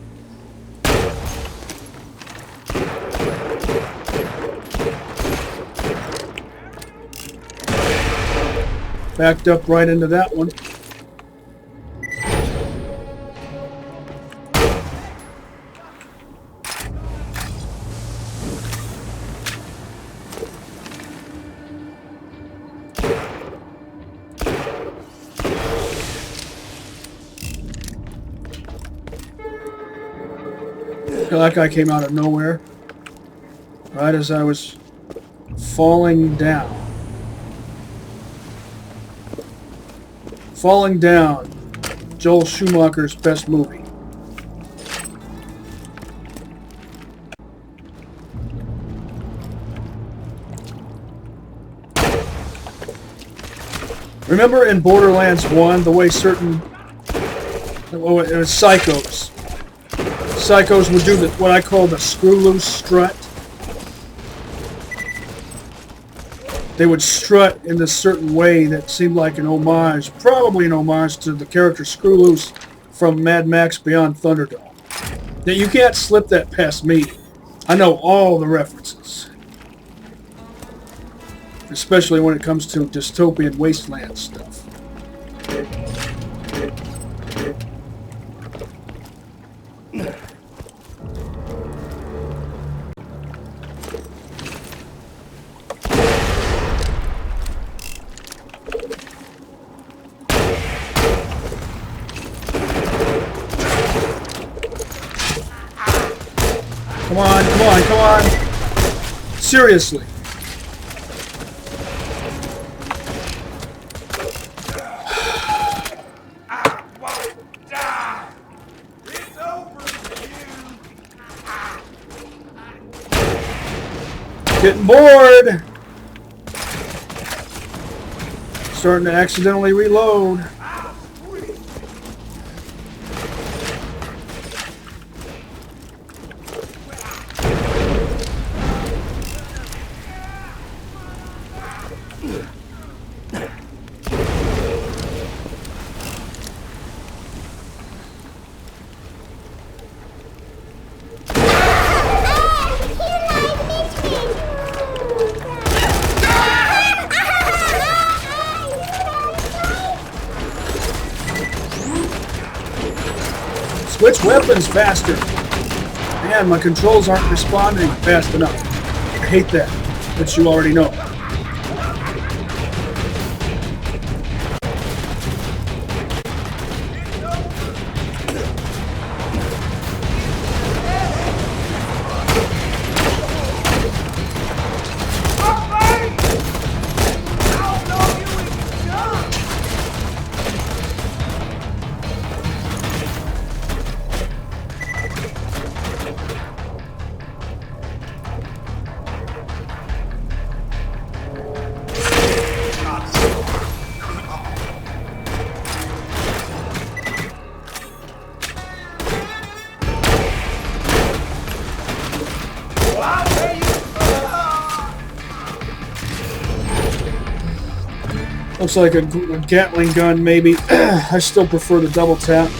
S1: Backed up right into that one. That guy came out of nowhere, right as I was falling down. Falling Down, Joel Schumacher's best movie. Remember in Borderlands 1, the way certain... Oh, it was Psychos. Psychos would do what I call the screw-loose strut. They would strut in this certain way that seemed like an homage, probably an homage to the character Screw-Loose from Mad Max Beyond Thunderdome. Now, you can't slip that past me. I know all the references. Especially when it comes to dystopian wasteland stuff. on, come on. Seriously.
S7: I won't die. It's over for you.
S1: Getting bored. Starting to accidentally reload. Switch weapons faster. Man, my controls aren't responding fast enough. I hate that, but you already know. Looks like a Gatling gun, maybe. I still prefer the double tap.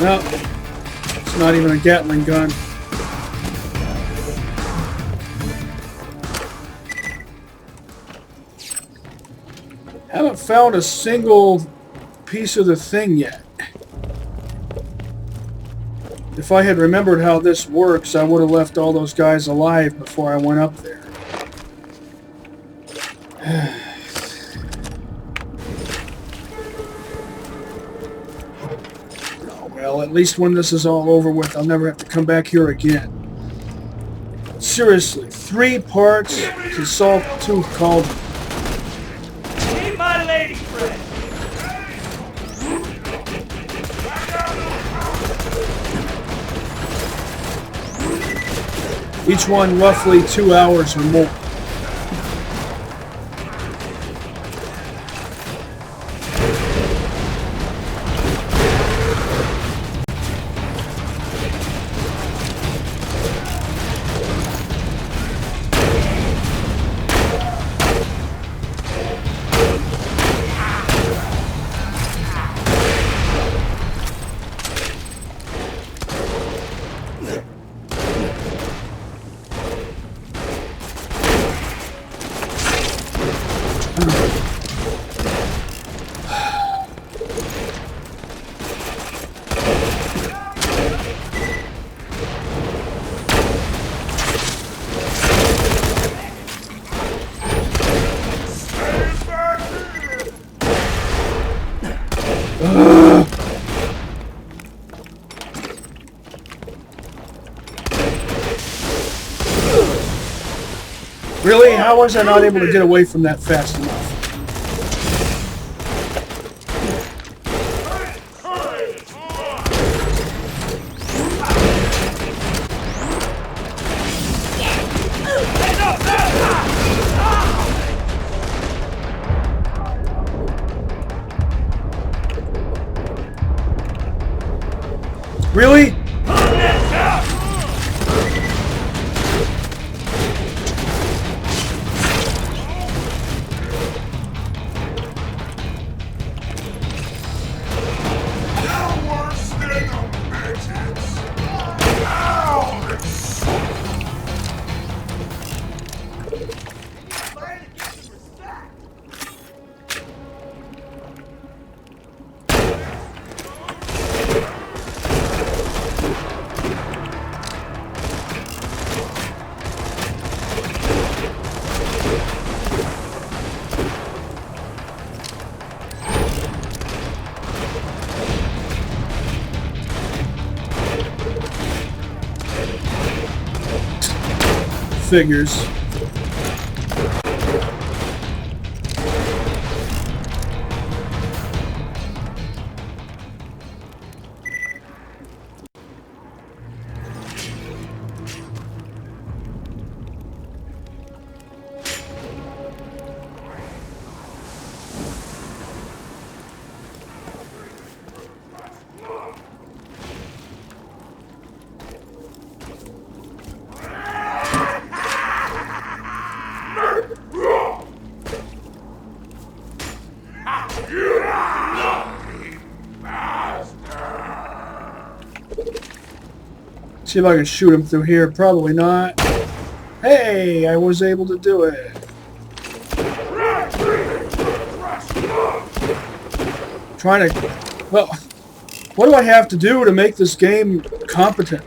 S1: No, it's not even a Gatling gun. Haven't found a single piece of the thing yet. If I had remembered how this works, I would have left all those guys alive before I went up there. Oh, well, at least when this is all over with, I'll never have to come back here again. Seriously, 3 parts to Sawtooth Cauldron.
S7: Be my lady friend.
S1: Each one roughly 2 hours or more. Really? How was I not able to get away from that fast enough? Really? figures. See if I can shoot him through here. Probably not. Hey, I was able to do it. Trying to... Well, what do I have to do to make this game competent?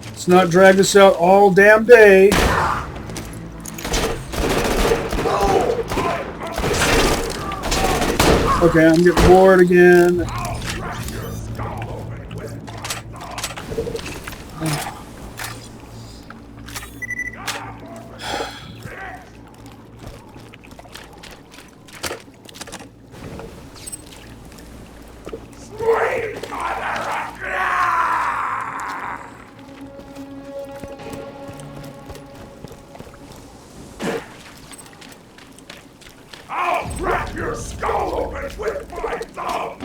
S1: Let's not drag this out all damn day. Okay, I'm getting bored again.
S7: I'll crack your skull open with my thumb!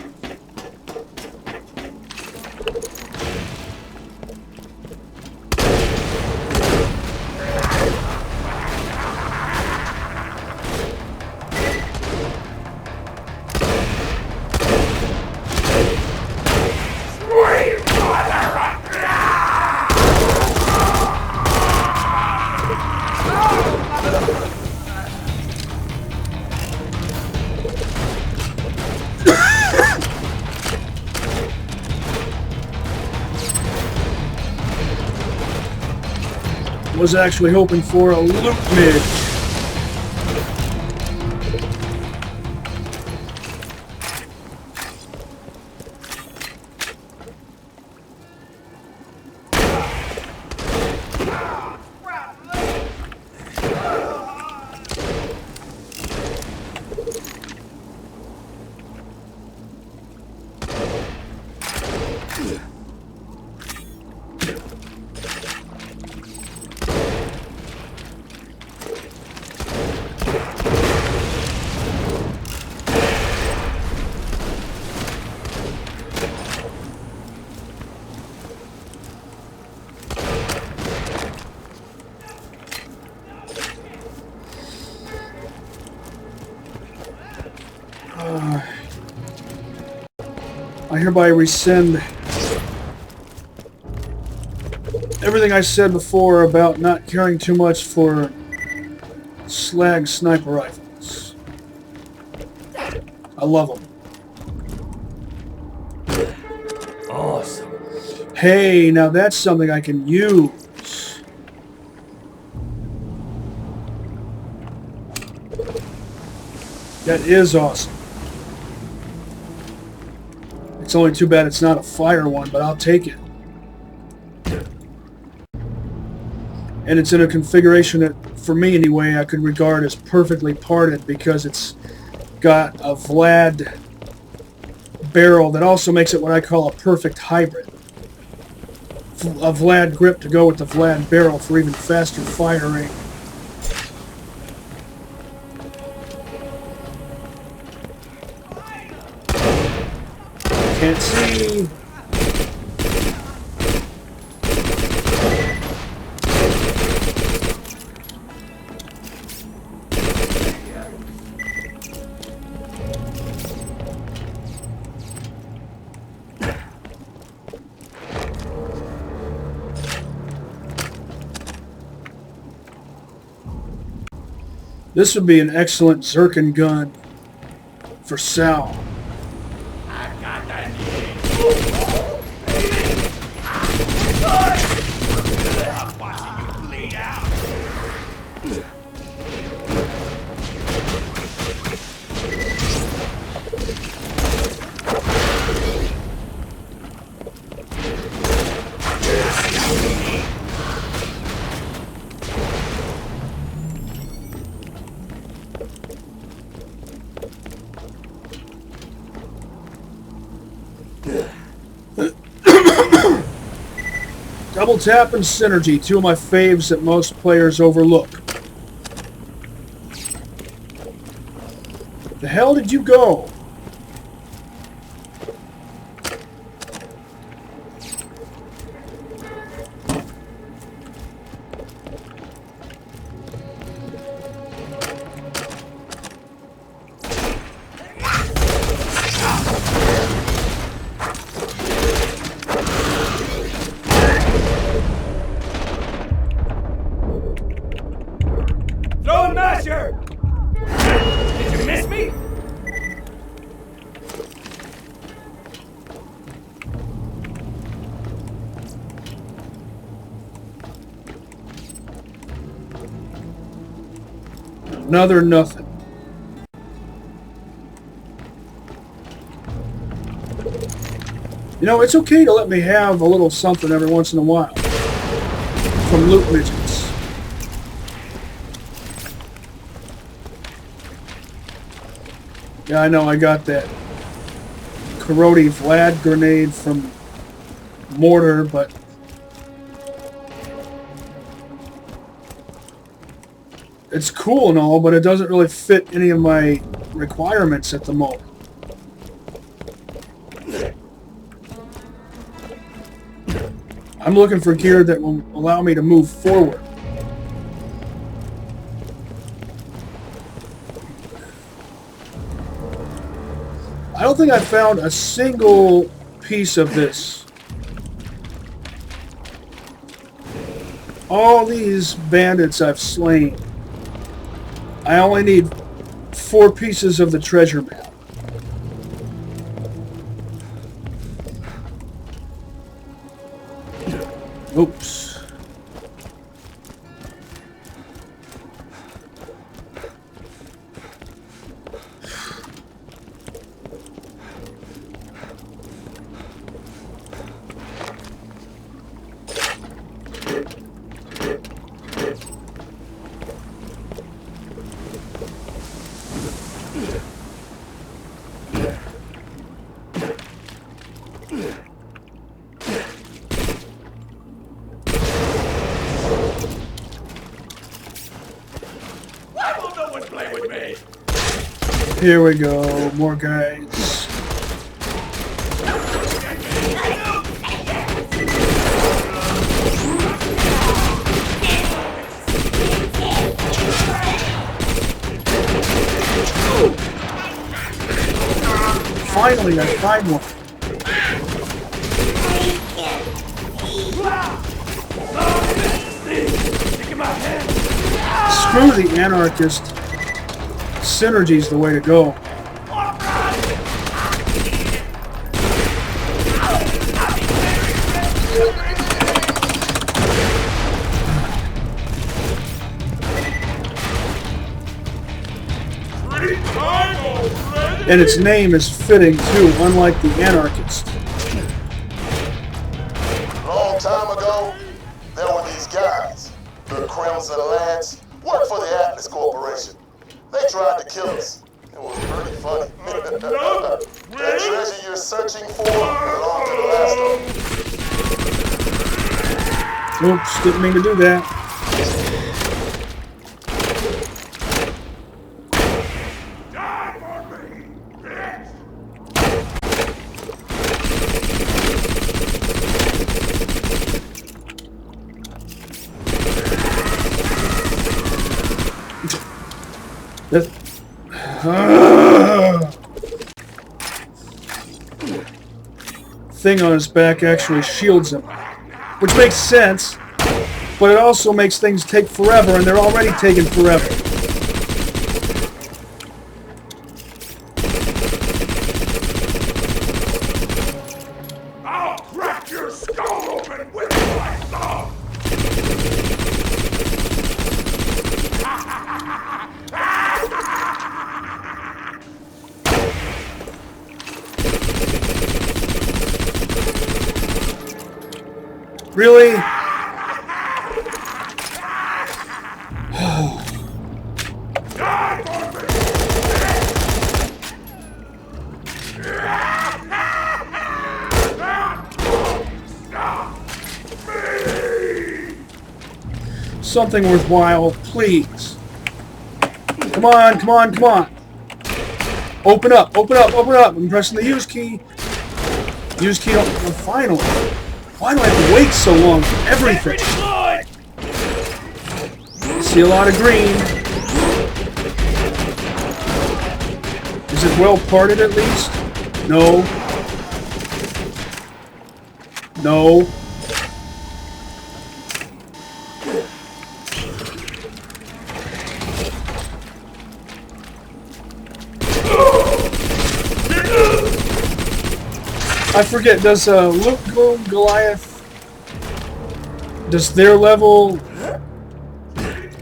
S1: Was actually hoping for a loot mid. I hereby rescind everything I said before about not caring too much for slag sniper rifles. I love them.
S4: Awesome.
S1: Hey, now that's something I can use. That is awesome. It's only too bad it's not a fire one, but I'll take it. And it's in a configuration that, for me anyway, I could regard as perfectly parted because it's got a Vlad barrel that also makes it what I call a perfect hybrid. A Vlad grip to go with the Vlad barrel for even faster firing. Can't see. This would be an excellent Zircon gun for Sal.
S7: I've got that. I'm watching you bleed out.
S1: Double Tap and Synergy, two of my faves that most players overlook. The hell did you go?
S7: Throw a masher! Did you miss me?
S1: Another nothing. You know, it's okay to let me have a little something every once in a while. From Loot Midgets. Yeah, I know, I got that Karate Vlad grenade from Mortar, but it's cool and all, but it doesn't really fit any of my requirements at the moment. I'm looking for gear that will allow me to move forward. I don't think I found a single piece of this. All these bandits I've slain. I only need 4 pieces of the treasure map. Oops.
S7: Why won't no one play with me?
S1: Here we go, more guys. Finally, I find one. Screw the anarchist. Synergy's the way to go. And its name is fitting too, unlike the anarchist.
S3: Long time ago, there were these guys. The Crimson Lance worked for the Atlas Corporation. They tried to kill us. It was pretty funny. That treasure you're searching for belonged to the last of them.
S1: Oops, didn't mean to do that. Thing on his back actually shields him, which makes sense, but it also makes things take forever, and they're already taking forever. Something worthwhile, please. Come on, come on, come on. Open up, open up, open up. I'm pressing the use key. Use key, finally. Why do I have to wait so long for everything? See a lot of green. Is it well parted at least? No. No. I forget, does Luke Goliath, does their level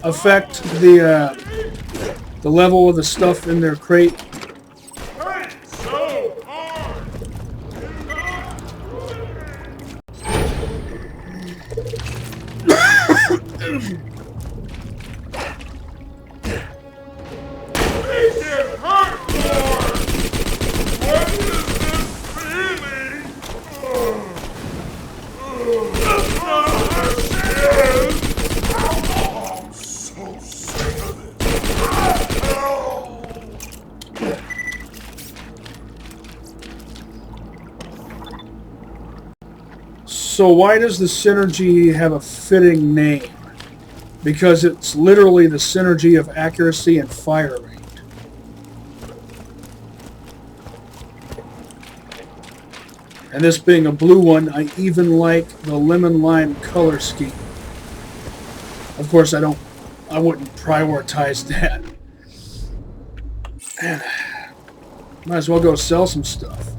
S1: affect the level of the stuff in their crate? So why does the Synergy have a fitting name? Because it's literally the synergy of accuracy and fire rate. And this being a blue one, I even like the lemon lime color scheme. Of course, I wouldn't prioritize that. Man, might as well go sell some stuff.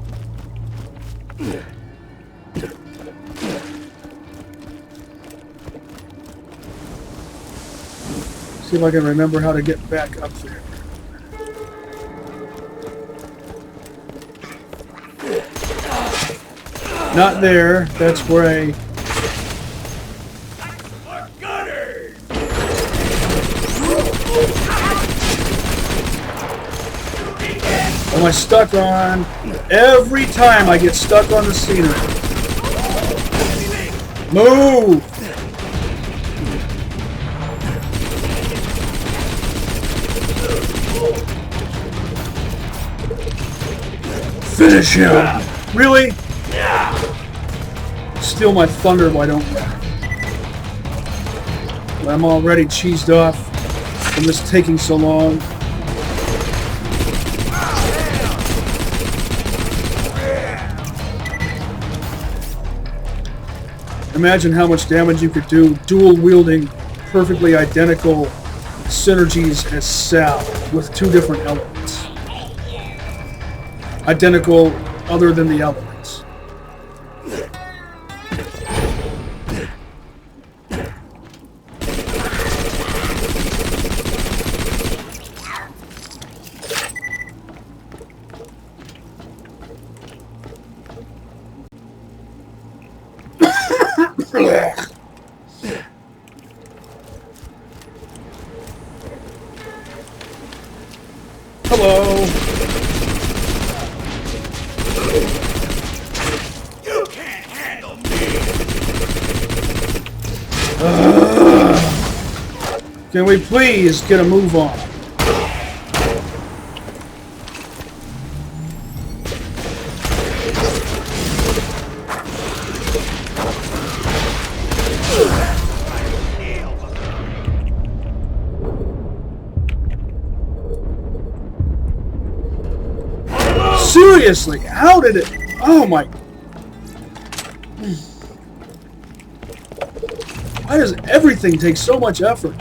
S1: See if I can remember how to get back up there. Not there. That's where I... Am I stuck on? Every time I get stuck on the scenery. Move! Finish him! Really? Steal my thunder, why don't you? I'm already cheesed off from this taking so long. Imagine how much damage you could do dual wielding perfectly identical synergies as Sal with two different elements. Identical other than the elements. Hello.
S7: You can't handle me.
S1: Can we please get a move on? Seriously, how did it? Oh my. Why does everything take so much effort?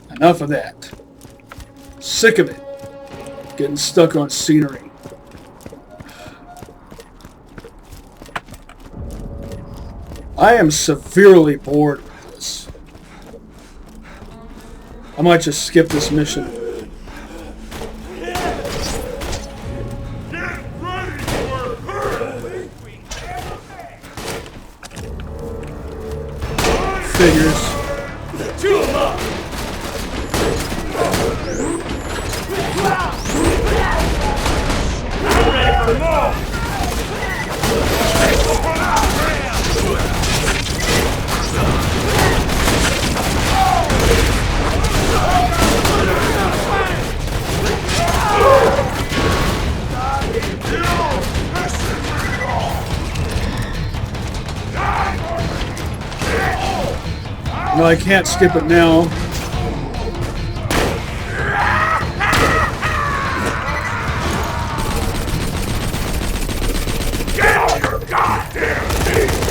S1: Enough of that. Sick of it. Getting stuck on scenery. I am severely bored with this. I might just skip this mission. Figures.
S7: Chew 'em up! I'm ready for more!
S1: No, I can't skip it now.
S7: Get on your goddamn feet!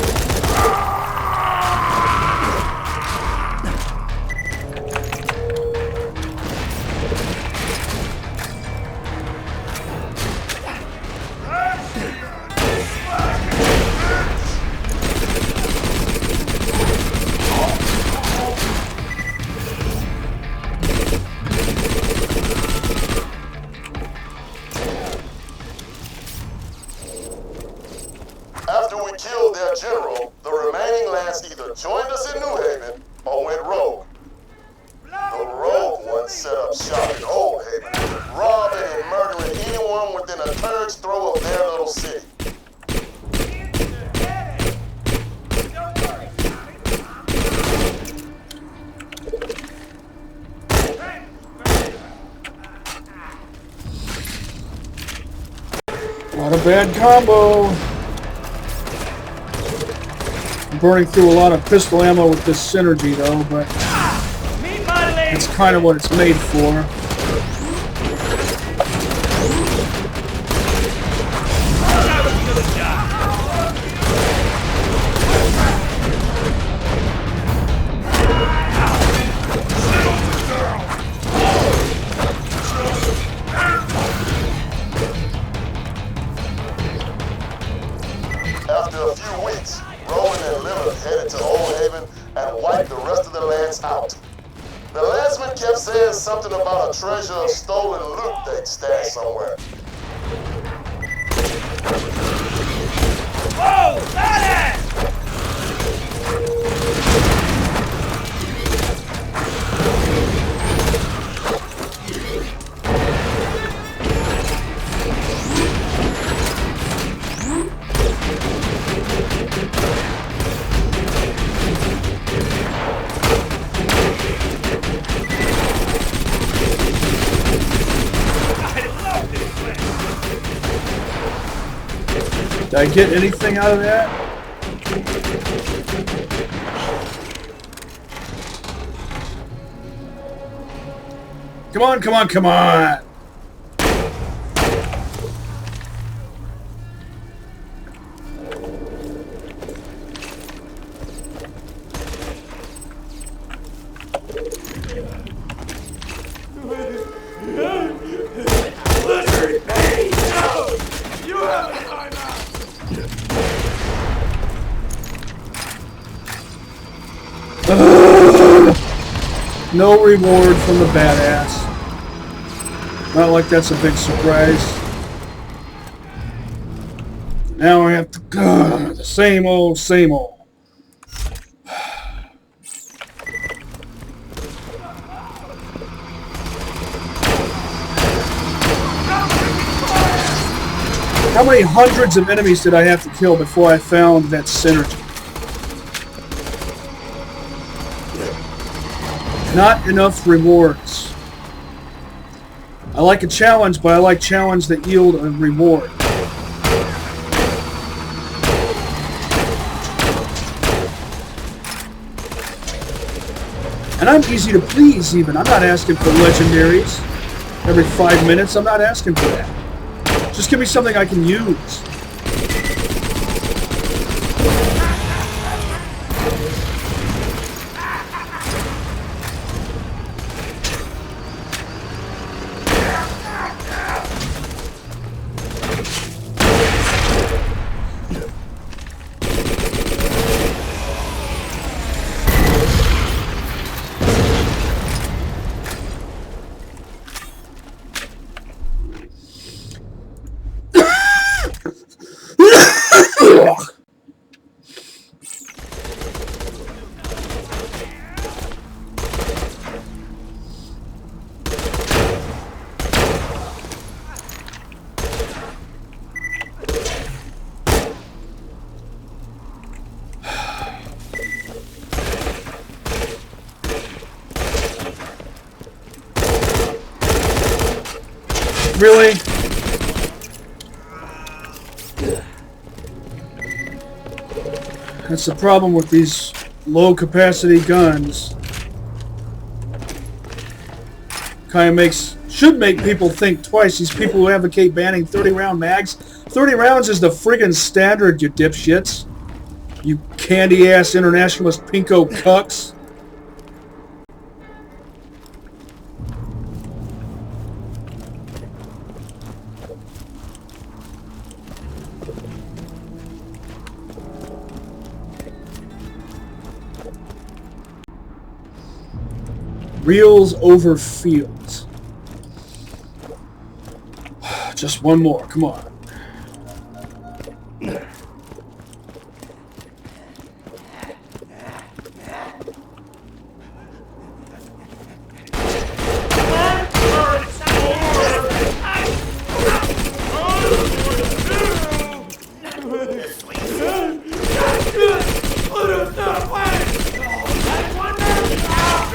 S3: After we killed their general, the remaining Lance either joined us in New Haven or went rogue. The rogue ones set up shop in Old Haven, robbing and murdering anyone within a turd's throw of their little city.
S1: Not a bad combo. I'm burning through a lot of pistol ammo with this synergy though, but it's kind of what it's made for.
S3: After a few weeks, Rowan and Leonard headed to Old Haven and wiped the rest of the Lance out. The Lanceman kept saying something about a treasure of stolen loot they'd stashed somewhere.
S7: Whoa! That
S1: Did I get anything out of that? Come on, come on, come on! No reward from the badass. Not like that's a big surprise. Now I have to go. The same old, same old. How many hundreds of enemies did I have to kill before I found that synergy? Not enough rewards. I like a challenge, but I like challenge that yield a reward. And I'm easy to please even. I'm not asking for legendaries every 5 minutes. I'm not asking for that. Just give me something I can use. Really? That's the problem with these low capacity guns. Kind of should make people think twice. These people who advocate banning 30-round mags. 30 rounds is the friggin' standard, you dipshits. You candy-ass internationalist pinko cucks. Reels over fields. Just one more, come on.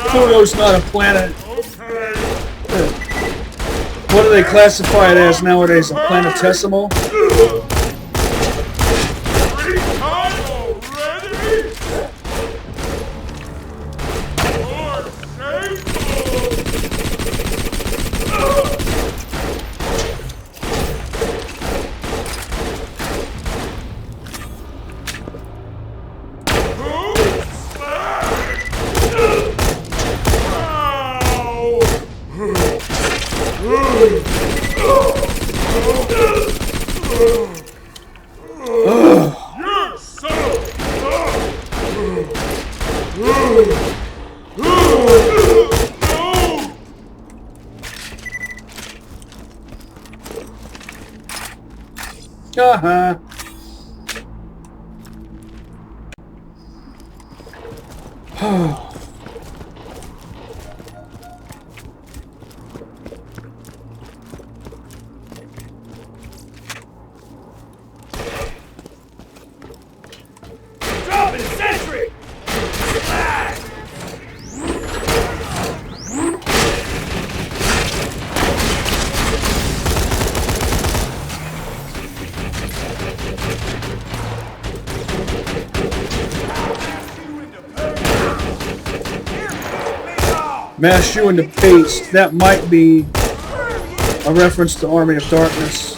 S1: Pluto's not a planet. What do they classify it as nowadays? A planetesimal? Uh-huh.
S7: Dropping sentry!
S1: Mash you into paste. That might be a reference to Army of Darkness.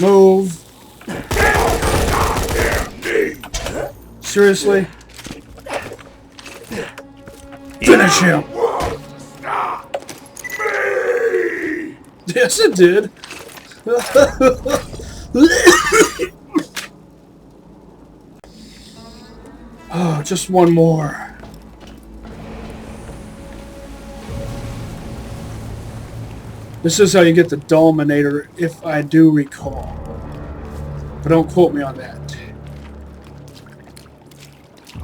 S1: Move. Seriously? Finish him. Yes, it did. Oh, just one more. This is how you get the Dominator, if I do recall. But don't quote me on that.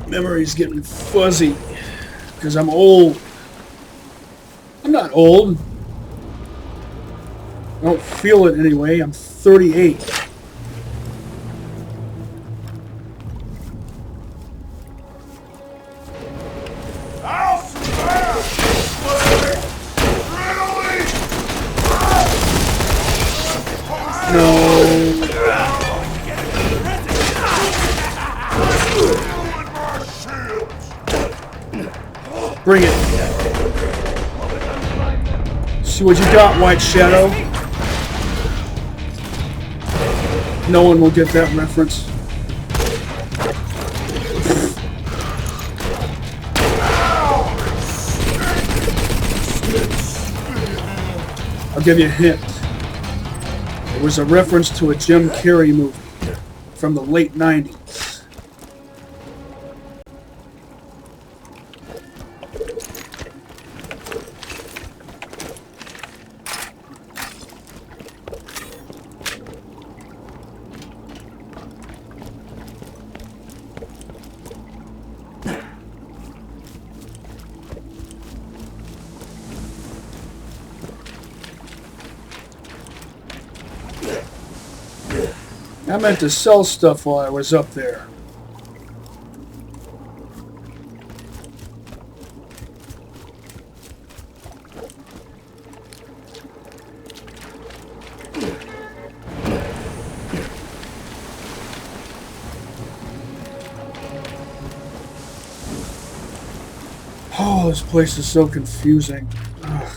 S1: Memory's getting fuzzy. Because I'm old. I'm not old. I don't feel it anyway. I'm 38. Bring it. See what you got, White Shadow. No one will get that reference. I'll give you a hint. It was a reference to a Jim Carrey movie from the late 90s. I meant to sell stuff while I was up there. Oh, this place is so confusing. Ugh.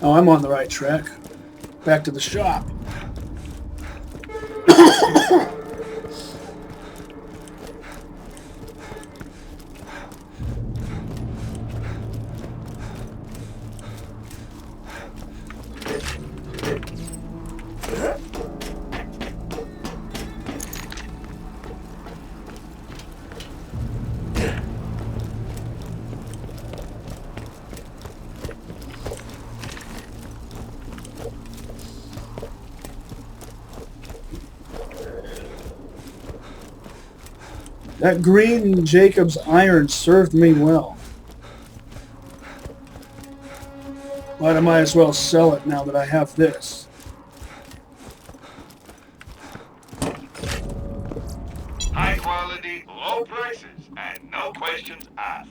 S1: Oh, I'm on the right track. Back to the shop. That green Jacob's iron served me well. But I might as well sell it now that I have this.
S6: High quality, low prices, and no questions asked.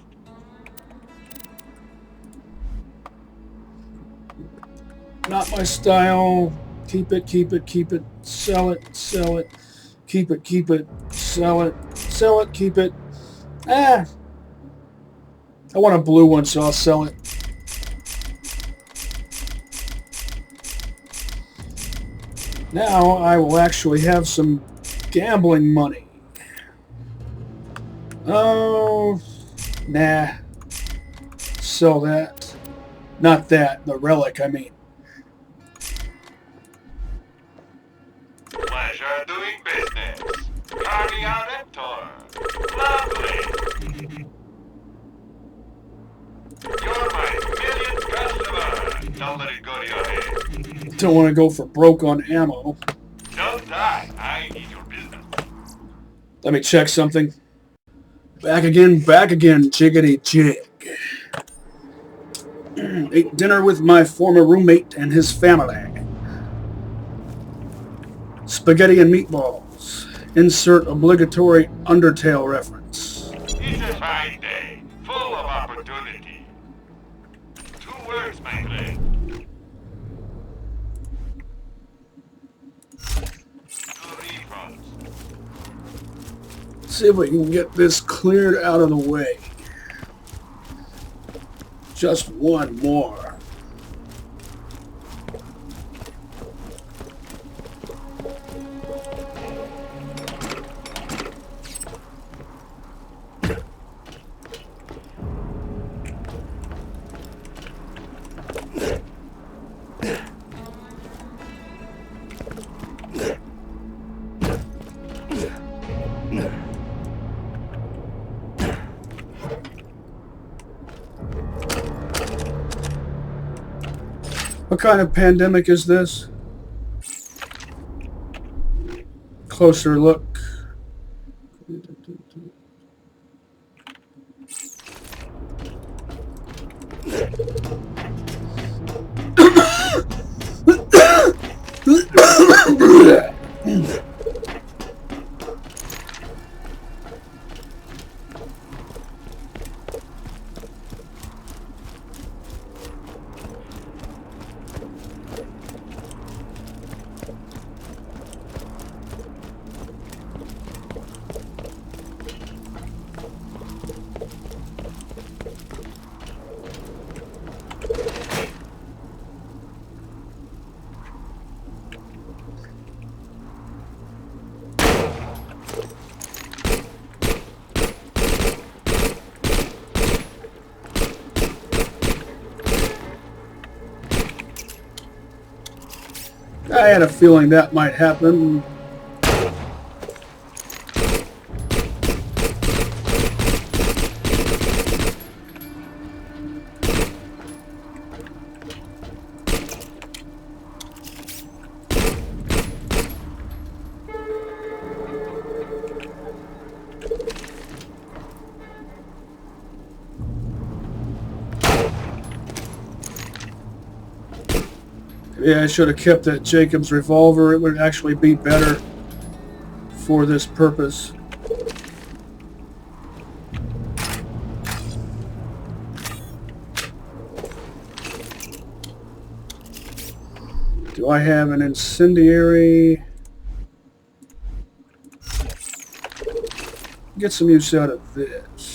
S1: Not my style. Keep it, keep it, keep it. Sell it, sell it. Keep it, sell it, sell it, keep it. I want a blue one, so I'll sell it. Now I will actually have some gambling money. Oh, nah. Sell that. Not that, the relic, I mean.
S6: Pleasure doing business. Guardian Tor. Lovely. You're my millionth customer. Don't let it go to your head.
S1: Don't want to go for broke on ammo.
S6: Don't die. I need your business.
S1: Let me check something. Back again, jiggity jig. Ate dinner with my former roommate and his family. Spaghetti and meatballs. Insert obligatory Undertale reference.
S6: It's a fine day, full of opportunity. 2 words, my friend. 2 refunds.
S1: See if we can get this cleared out of the way. Just one more. What kind of pandemic is this? Closer look. I had a feeling that might happen. Yeah, I should have kept that Jacobs revolver. It would actually be better for this purpose. Do I have an incendiary? Get some use out of this.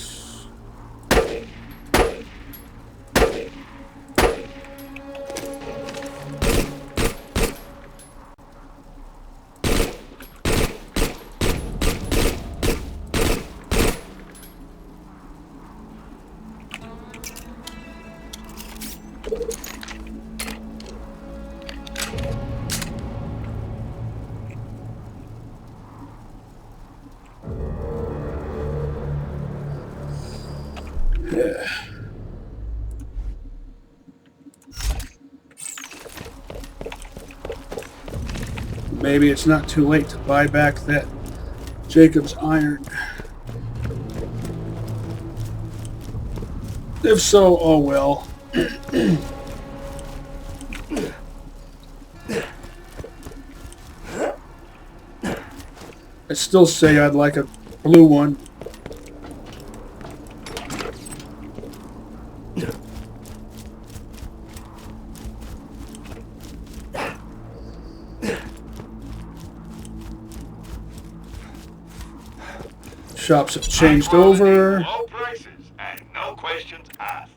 S1: Maybe it's not too late to buy back that Jacobs iron. If so, oh well. I still say I'd like a blue one. Shops have changed over.
S6: Low prices and no questions asked.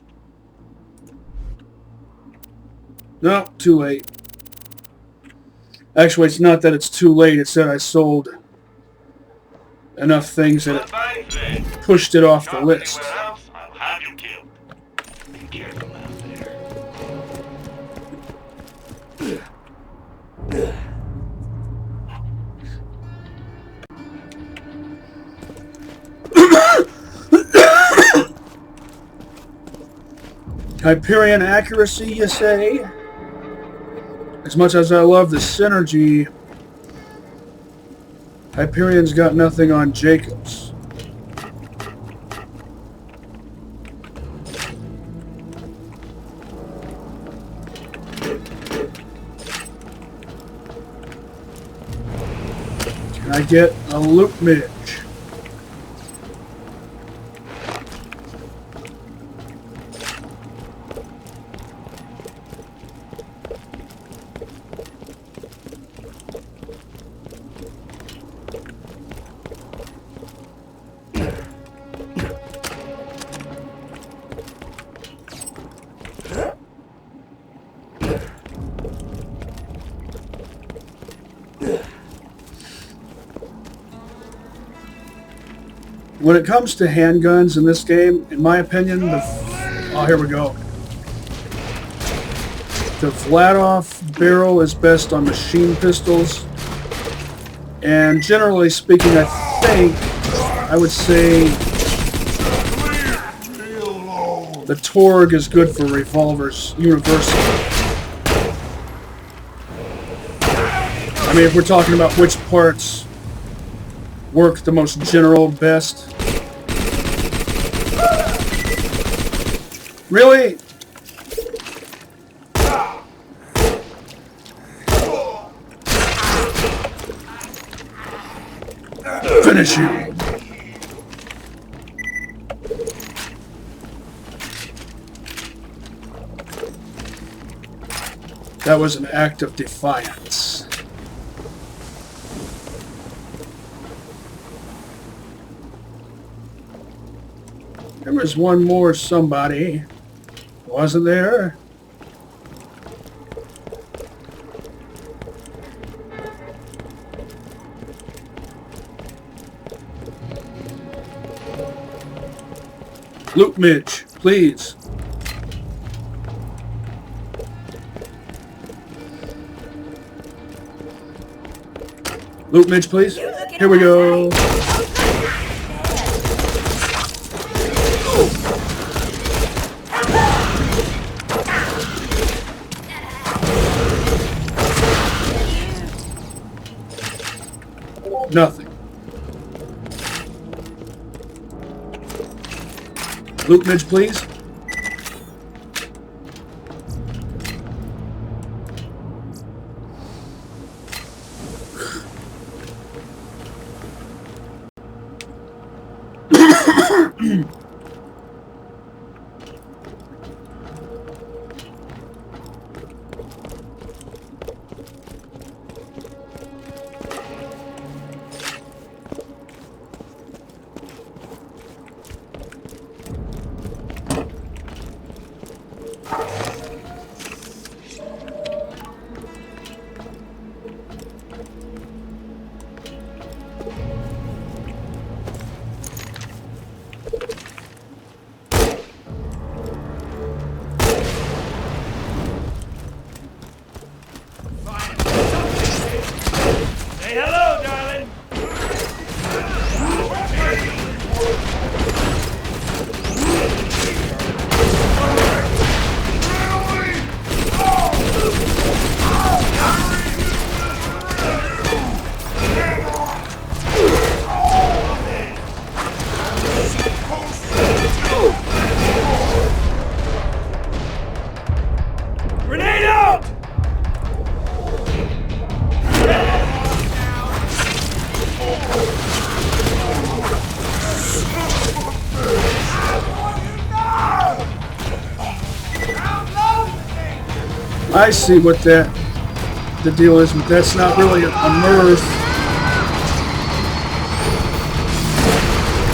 S1: No, too late. Actually, it's not that it's too late. It's that I sold enough things that it pushed it off the list.
S6: Anywhere else, I'll have you killed. Be careful out there.
S1: Hyperion accuracy, you say? As much as I love the synergy, Hyperion's got nothing on Jacobs. Can I get a loot midge? When it comes to handguns in this game, in my opinion, oh, here we go. The Vladov barrel is best on machine pistols. And generally speaking, I would say the Torg is good for revolvers, universal. I mean, if we're talking about which parts work the most general best. Really? Finish you. That was an act of defiance. There was one more somebody, wasn't there? Loot Midge, please. Loot Midge, please. Here we go. Nothing. Loot Midge, please.
S7: Say hello, darling. Grenade out!
S1: I see what the deal is, but that's not really a Mirth.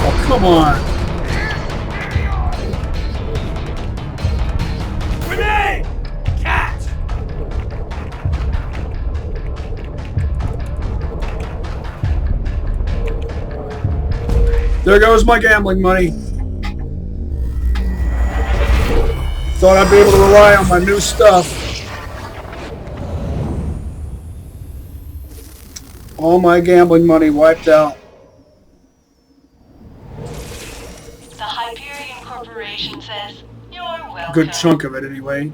S1: Oh, come on.
S7: Grenade! Cat!
S1: There goes my gambling money. Thought I'd be able to rely on my new stuff. All my gambling money wiped out.
S10: The Hyperion Corporation says you're welcome.
S1: Good chunk of it, anyway.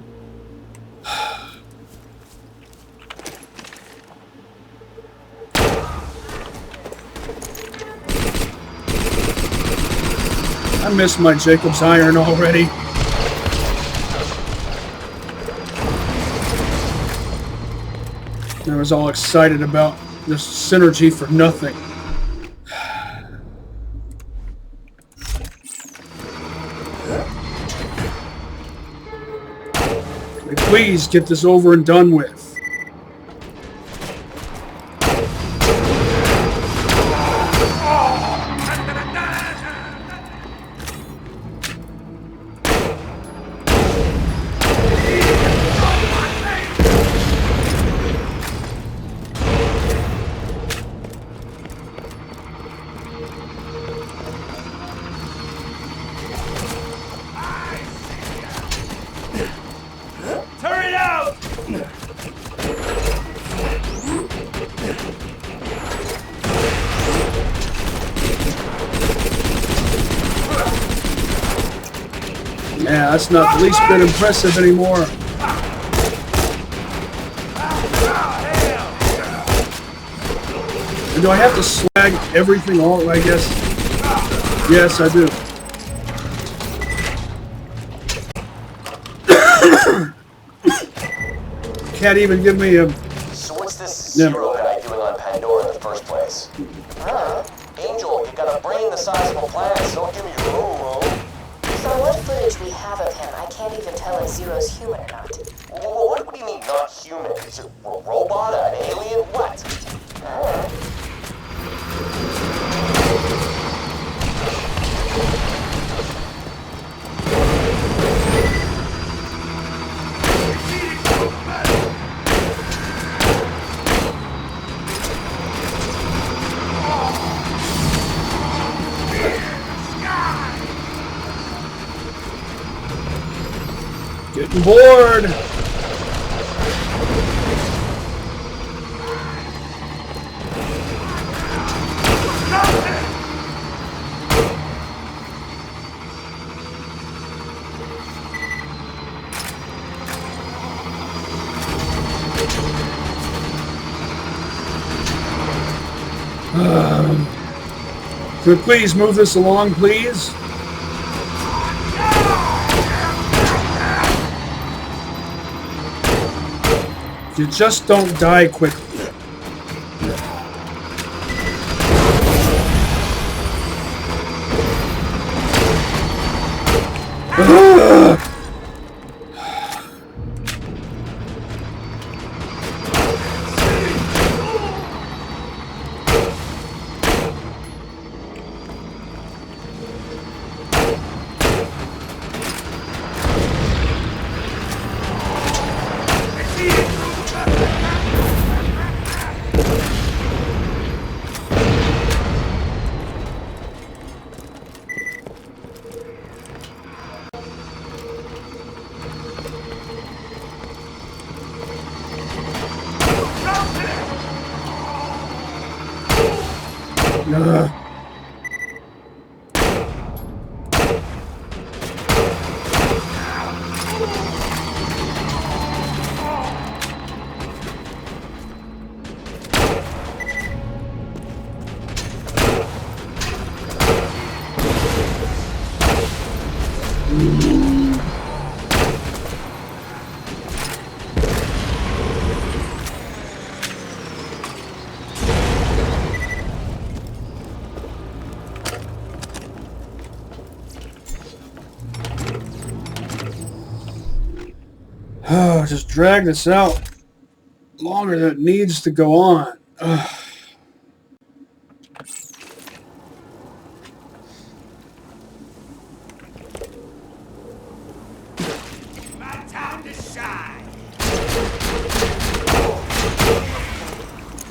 S1: I miss my Jacob's Iron already. I was all excited about this synergy for nothing. Can we please get this over and done with?
S7: Turn it out!
S1: Yeah, that's not the least bit impressive anymore. And do I have to slag everything all, I guess? Yes, I do. Can't even give me a...
S9: So what's this
S1: Yeah.
S9: Zero guy doing on Pandora in the first place? Angel, you got a brain the size of a planet, so don't give me room.
S8: From what footage we have of him, I can't even tell if Zero's human or not.
S9: What do you mean not human? Is it a robot, an alien, what?
S1: Getting bored. Could we please move this along, please? You just don't die quickly. Just drag this out longer than it needs to go on.
S7: My time to shine.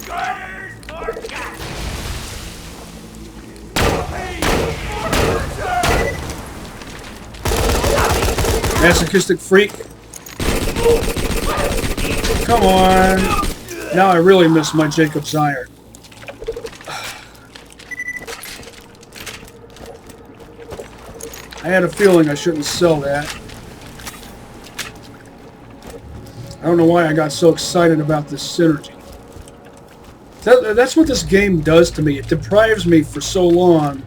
S7: Garters or gas.
S1: Masochistic freak. Come on. Now I really miss my Jacob's iron. I had a feeling I shouldn't sell that. I don't know why I got so excited about this synergy. That's what this game does to me. It deprives me for so long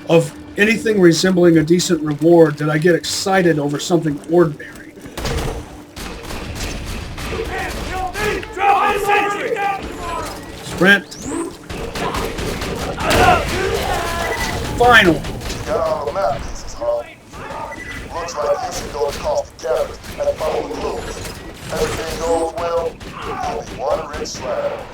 S1: of anything resembling a decent reward that I get excited over something ordinary. Sprint. Final.
S3: Got all the map pieces, huh? Looks like you should go across the campus and follow the clues. Everything goes well, you'll be one rich slab.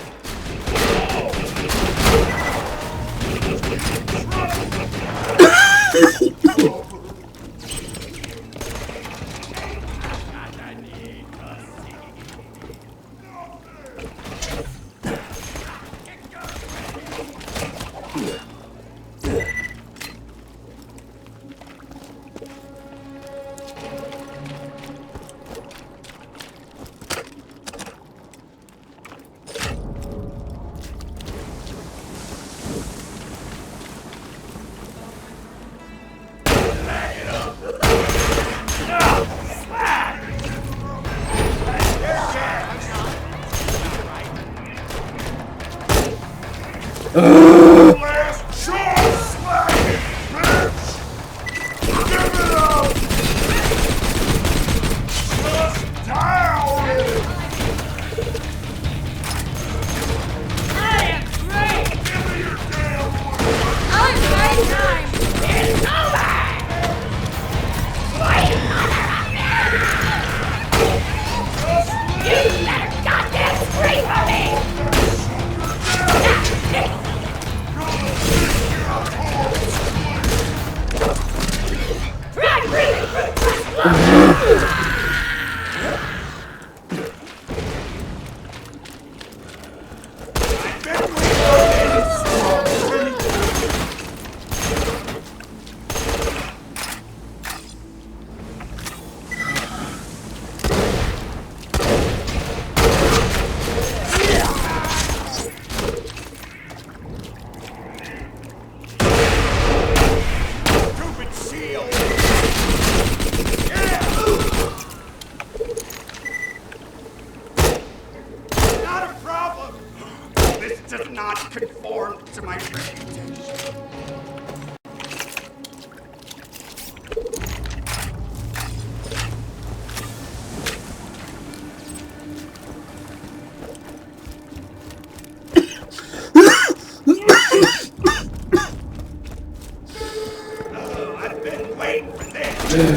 S1: Jump.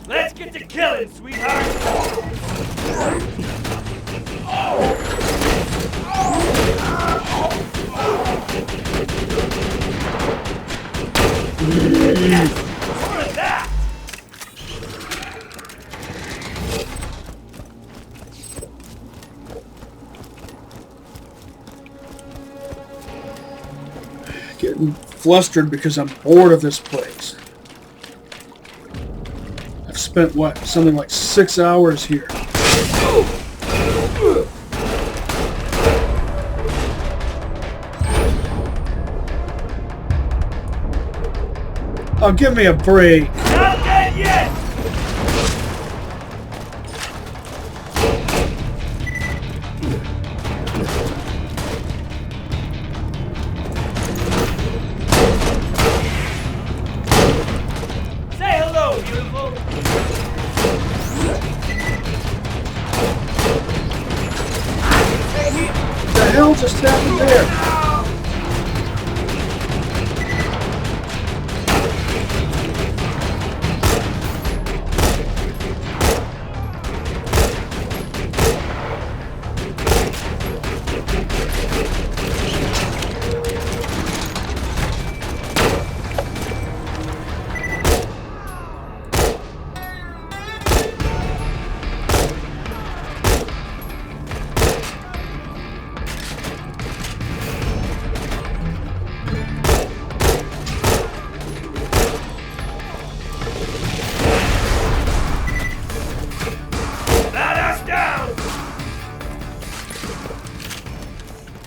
S7: Let's get to killing, sweetheart. What is that?
S1: Getting flustered because I'm bored of this place. I've spent, what, something like 6 hours here. Oh, give me a break.
S7: Not dead yet! Say hello, beautiful.
S1: What the hell just happened there?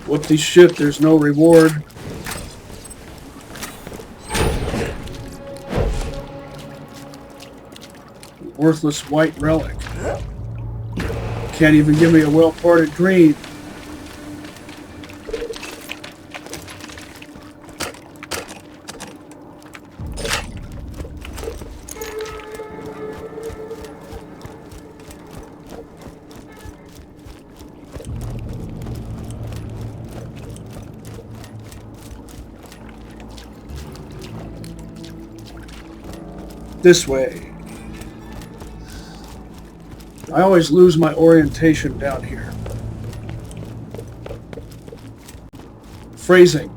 S1: Whoopty shit, there's no reward. Worthless white relic. Can't even give me a well-parted green. This way. I always lose my orientation down here. Phrasing.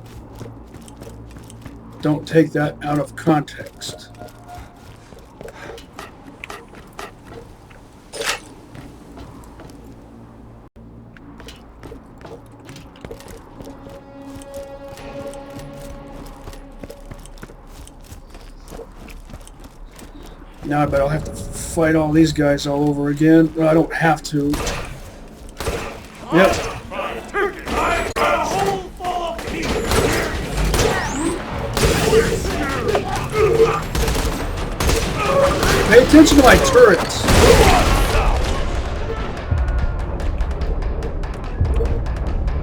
S1: Don't take that out of context. Now I bet I'll have to fight all these guys all over again. Well, I don't have to. Yep. Pay attention to my turrets.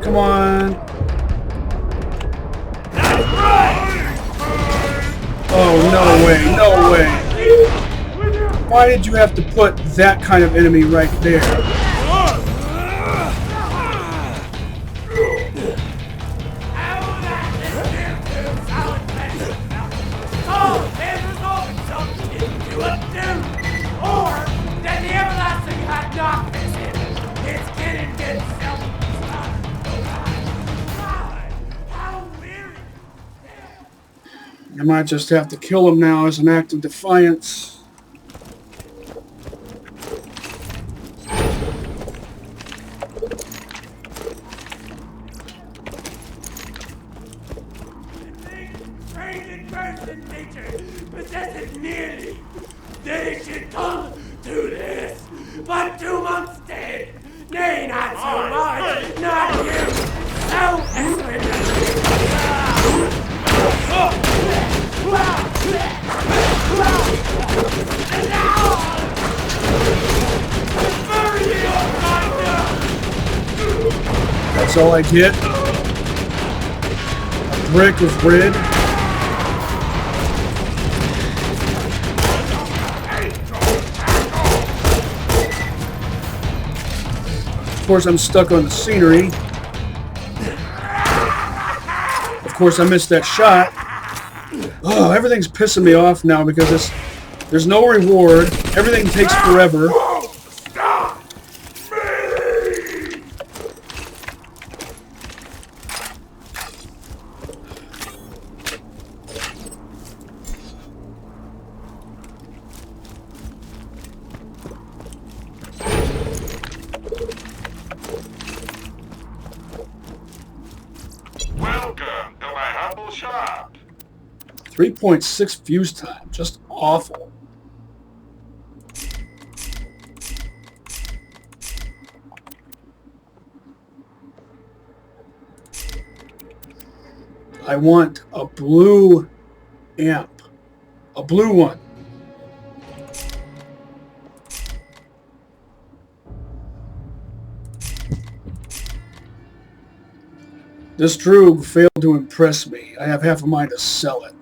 S1: Come on. Oh, no way, no way. Why did you have to put that kind of enemy right there? I might just have to kill him now as an act of defiance.
S7: Possesses nearly. They should come to this. But 2 months dead. Nay, not so much. Not you. So
S1: That's all I get? A brick of bread? Of course, I'm stuck on the scenery. Of course, I missed that shot. Oh, everything's pissing me off now because there's no reward. Everything takes forever.
S6: Welcome to my humble shop.
S1: 3.6 fuse time. Just awful. I want a blue amp. A blue one. This Droog failed to impress me. I have half a mind to sell it.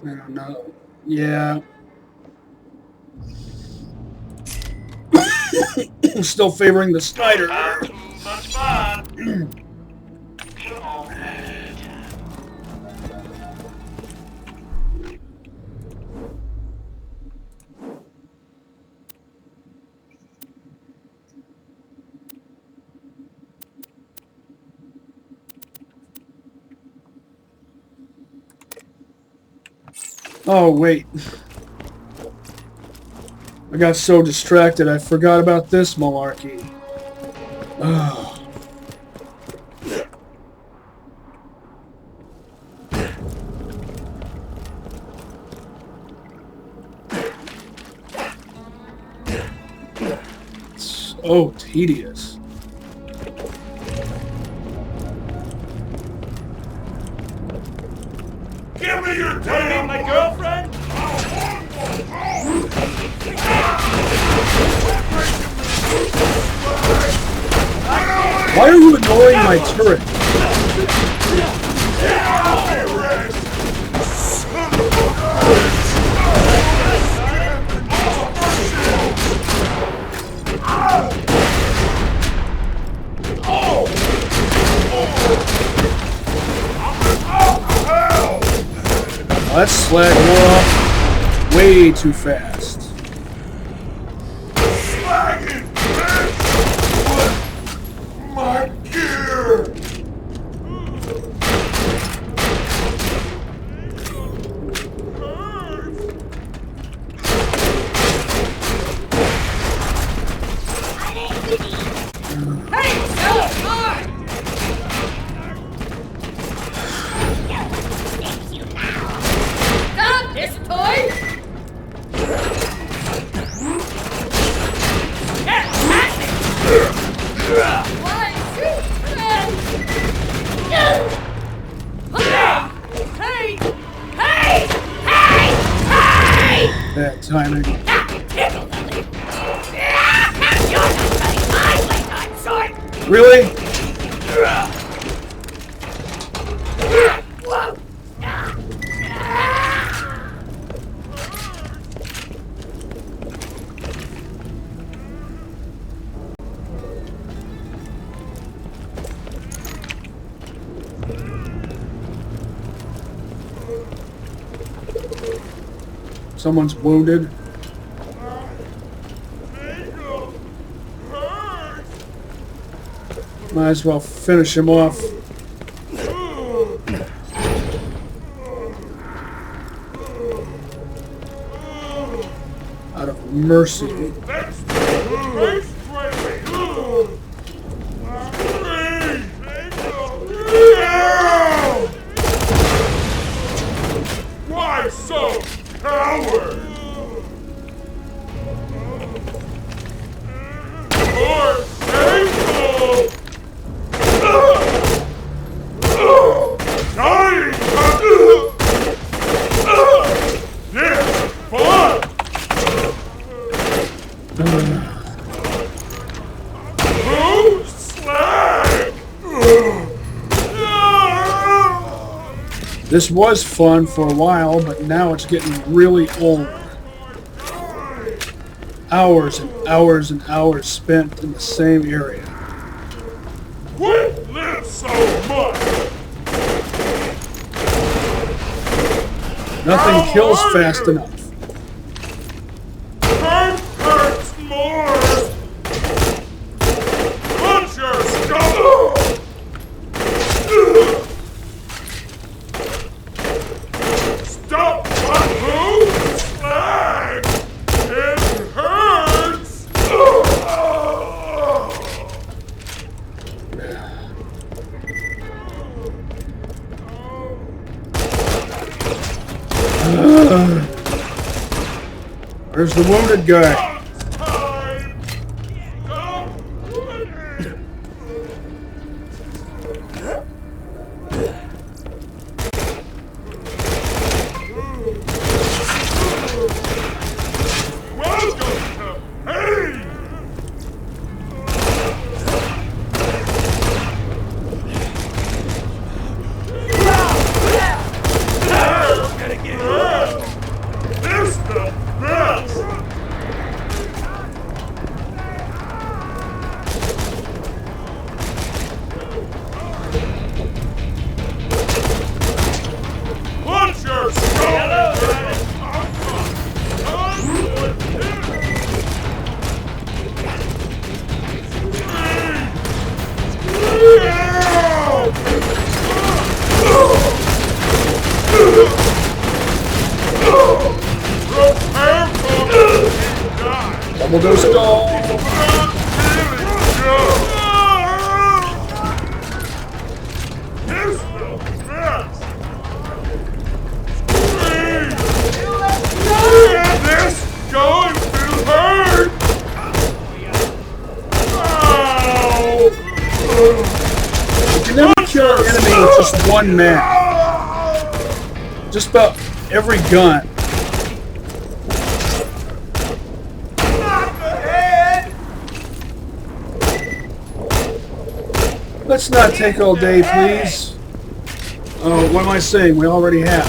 S1: I don't know. Yeah. I'm still favoring the Snyder.
S2: Not too much fun. Come on.
S1: Oh, wait. I got so distracted, I forgot about this malarkey. Oh. So tedious.
S7: Give me your damn my girlfriend!
S1: Why are you ignoring my turret? That slag wore off way too fast.
S7: My gear!
S5: Stop this toy! Why shoot? Hey! Hey! Hey! Hey!
S1: Bad timing.
S5: You're not running my way, not sword!
S1: Really? Someone's wounded. Might as well finish him off. Out of mercy.
S7: Why so coward? Or painful? Dying! This fun!
S1: This was fun for a while, but now it's getting really old. Hours and hours and hours spent in the same area.
S7: Quit live so much!
S1: Nothing kills fast enough.
S7: Hurts more! Punch your skull! Stop my move! Slag! It hurts!
S1: Where's the wounded guy? Double dose doll. You can never kill an enemy with just one man. Just about every gun. Let's not take all day, please. Oh, what am I saying? We already have.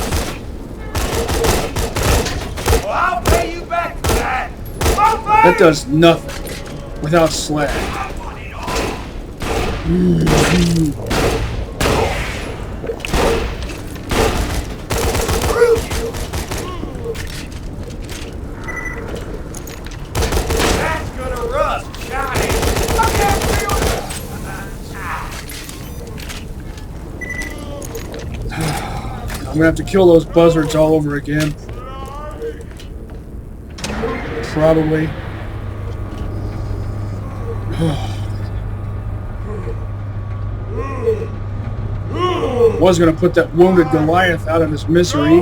S7: Well, I'll pay you back for that.
S1: That does nothing without slag.
S7: That's gonna rust, Johnny.
S1: I'm gonna have to kill those buzzards all over again. Probably. Was gonna put that wounded Goliath out of his misery,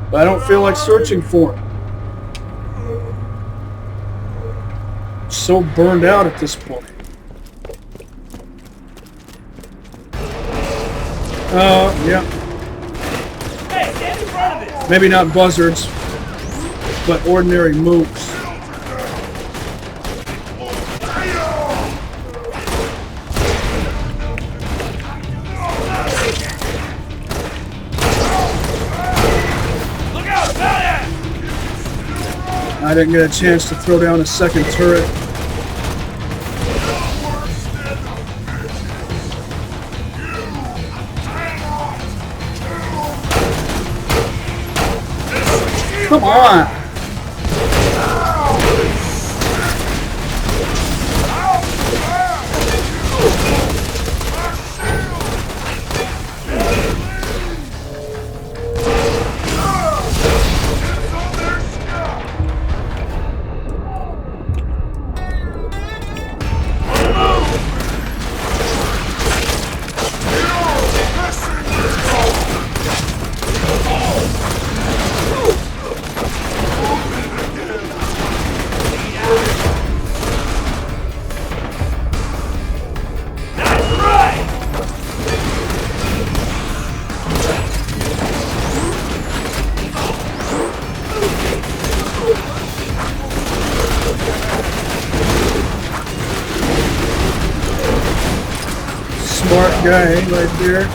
S1: but I don't feel like searching for him. So burned out at this point. Yeah.
S7: Hey, stand in front of this.
S1: Maybe not buzzards, but ordinary mooks.
S7: Look out, badass!
S1: I didn't get a chance to throw down a second turret. Come on! Smart guy right there.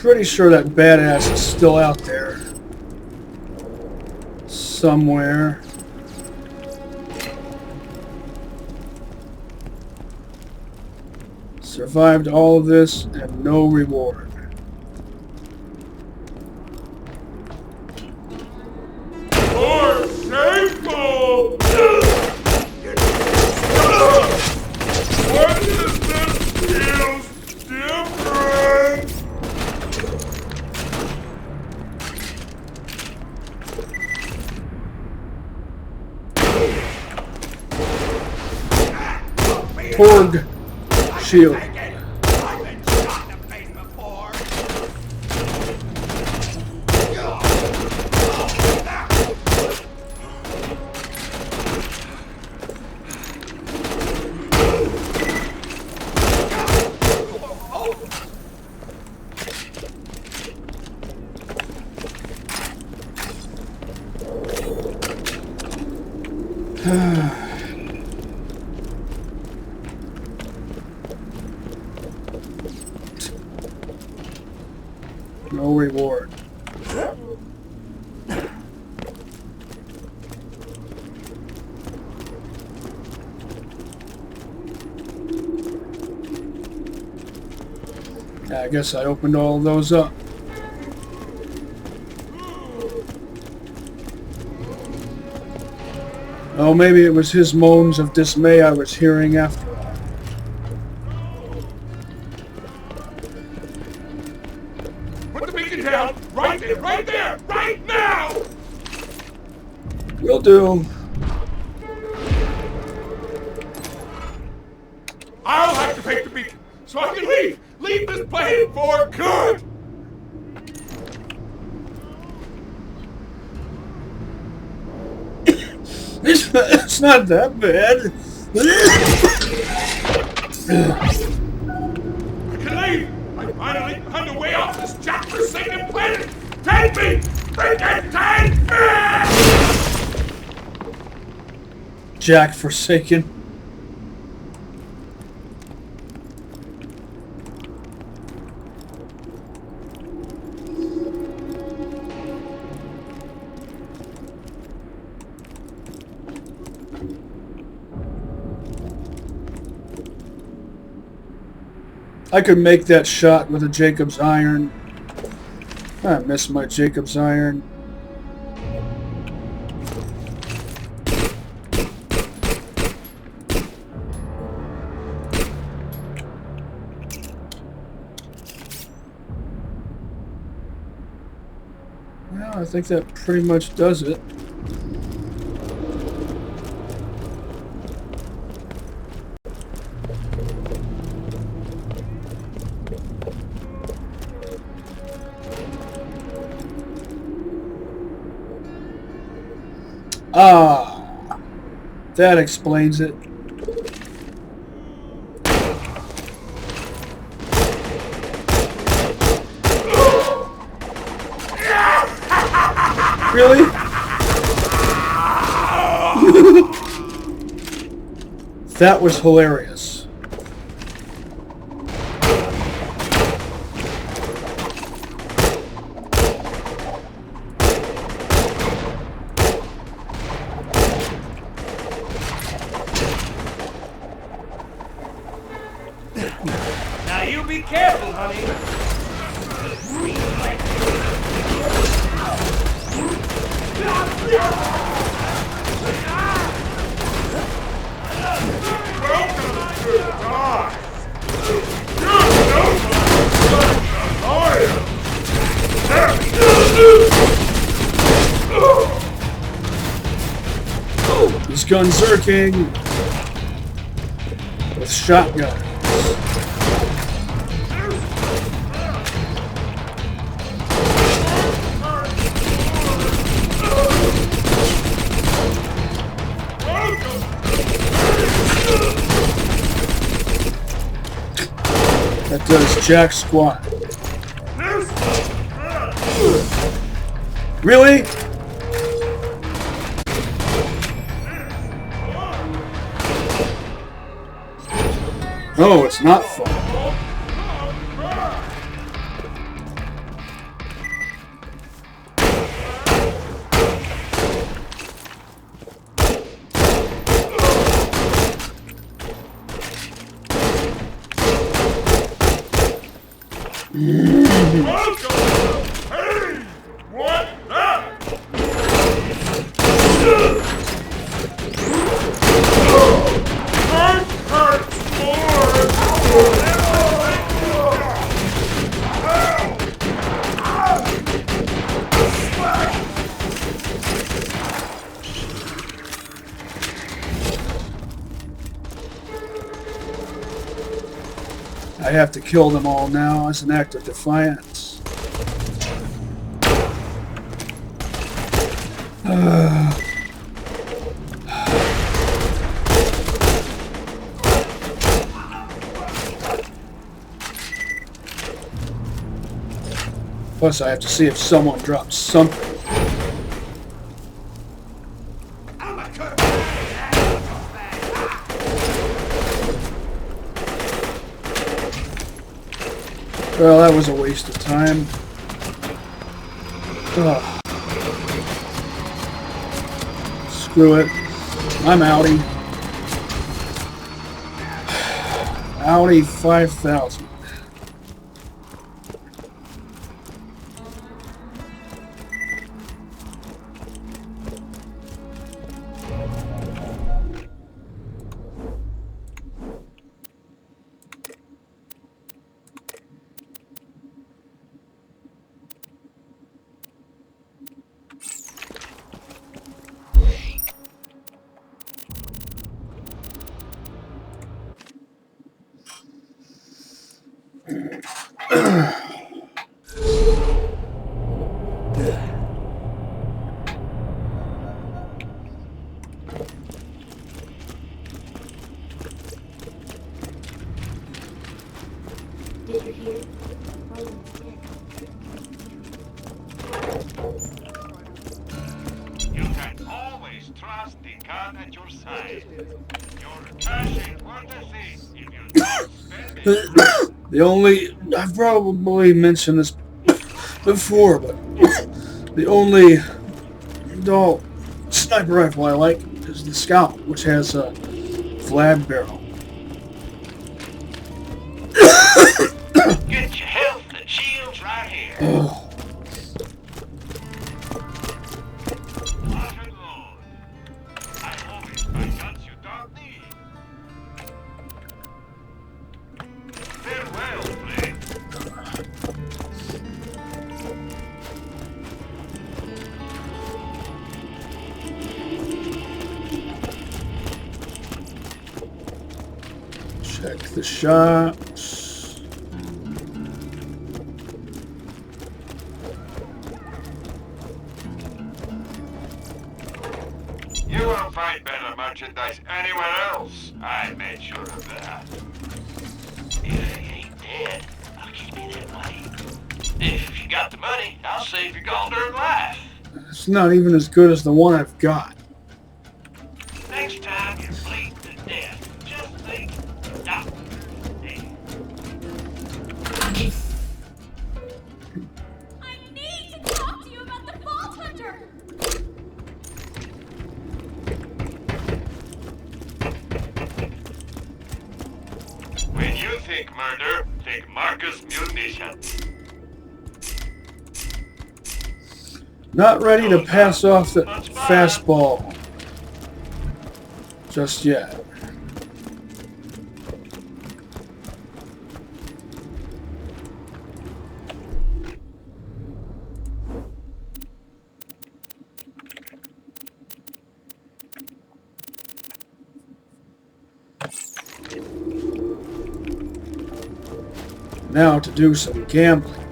S1: pretty sure that badass is still out there. Somewhere. Survived all of this and no reward.
S7: For shameful! What is this feels different?
S1: Torg shield.
S7: I've been shot in the face before.
S1: No reward. I guess I opened all of those up. Oh, maybe it was his moans of dismay I was hearing after all.
S7: Put the beacon down! Right there! Right there! Right now!
S1: Will do.
S7: I'll activate the beacon so I can leave! Leave this planet for good!
S1: It's not that bad.
S7: I can leave! I finally found a way off this jack-forsaken planet! Take me! Freaking take me!
S1: Jack Forsaken. I could make that shot with a Jacob's Iron. I miss my Jacob's Iron. Well, I think that pretty much does it. Ah, that explains it. Really? That was hilarious.
S7: Now you be careful, honey. Welcome to die.
S1: He's gunzerking with shotgun. That does jack squat. Really? Oh, it's not fun. I have to kill them all now as an act of defiance. Plus, I have to see if someone drops something. Well, that was a waste of time. Ugh. Screw it. I'm outie. Outie 5000.
S5: Did you hear?
S6: You can always trust the gun at your side. Your cash ain't worth a thing if you don't spend it.
S1: The only... I've probably mentioned this before, but the only adult sniper rifle I like is the Scout, which has a flat barrel.
S2: Get your health and shields right here.
S1: Oh.
S6: Lock and load. I always find guns you don't need. Farewell, friend.
S1: Check the shots.
S6: You won't find better merchandise anywhere else. I made sure of that.
S2: If he ain't dead, I'll keep you that way. If you got the money, I'll save your gold-earned life.
S1: It's not even as good as the one I've got.
S2: Next time you're bleeding to death, just think, Doctor dead.
S5: I need to talk to you about the Vault Hunter!
S6: When you think murder, think Marcus Munition.
S1: Not ready to pass off the fastball just yet. Now to do some gambling.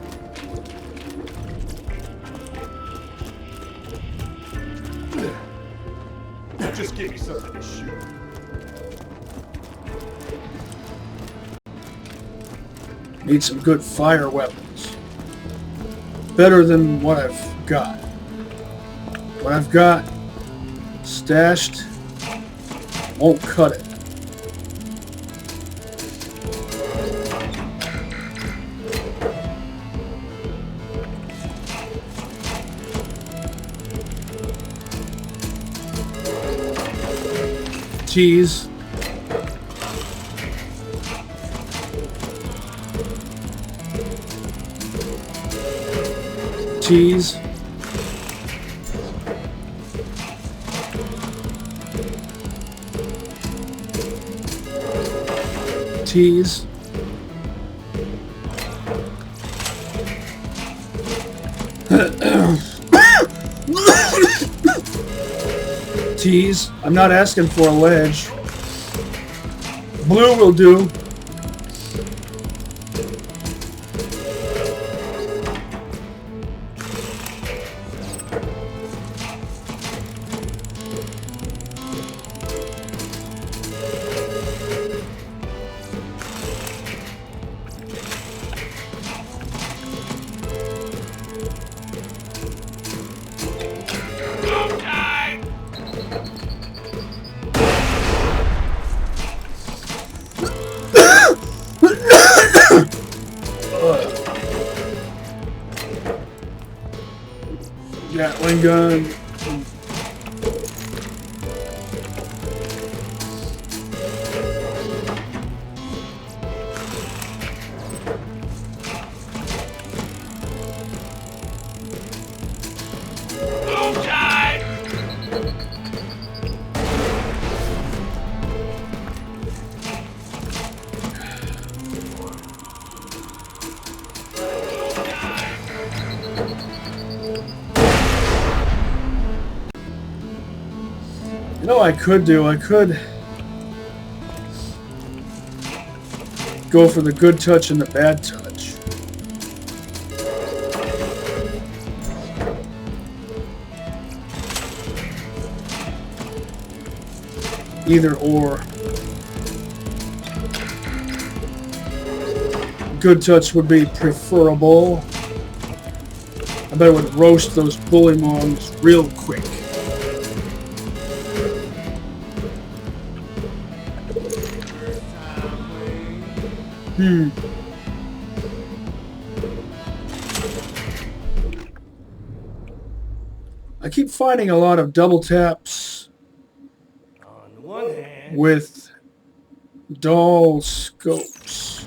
S3: Just give me something to shoot.
S1: Need some good fire weapons. Better than what I've got. What I've got stashed won't cut it. Cheese. Cheese. Cheese. Tease. I'm not asking for a ledge. Blue will do. Gatling gun. You know what I could do? I could go for the good touch and the bad touch. Either or. Good touch would be preferable. I bet it would roast those bullymongs real quick. I keep finding a lot of double taps
S7: On the one hand,
S1: with dull scopes.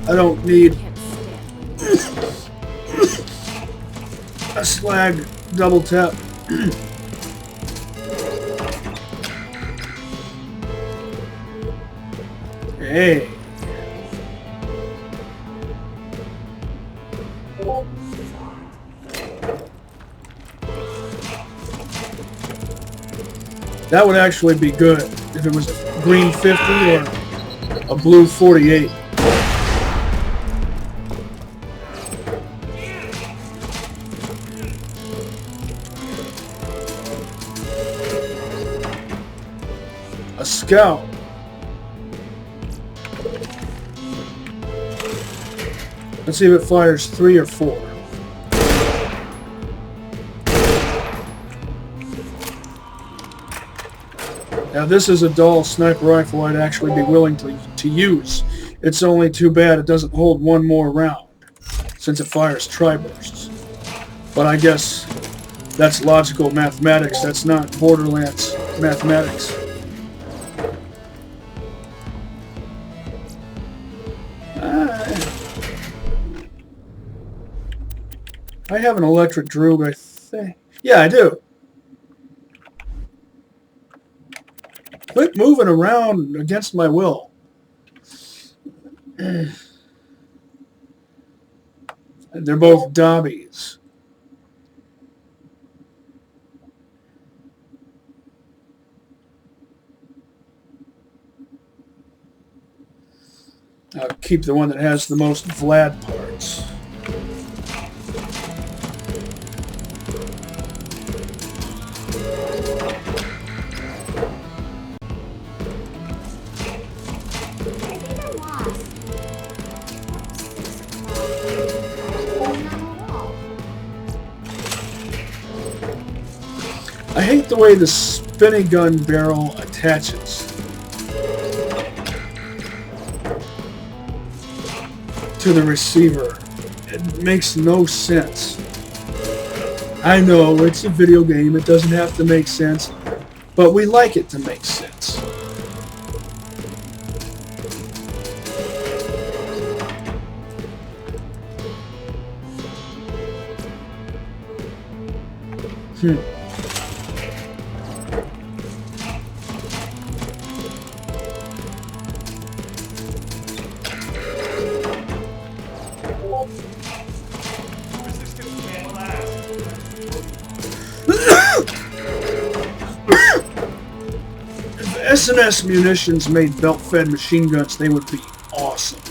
S1: I don't need a slag double tap. Hey. That would actually be good if it was a green 50 or a blue 48. A scout. Let's see if it fires 3 or 4. Now this is a dull sniper rifle I'd actually be willing to use. It's only too bad it doesn't hold one more round, since it fires tri-bursts. But I guess that's logical mathematics, that's not Borderlands mathematics. I have an electric droog, I think. Yeah, I do. Quit moving around against my will. They're both Dobbies. I'll keep the one that has the most Vlad parts. I hate the way the spinning gun barrel attaches to the receiver. It makes no sense. I know it's a video game, it doesn't have to make sense, but we like it to make sense. If S&S Munitions made belt-fed machine guns, they would be awesome.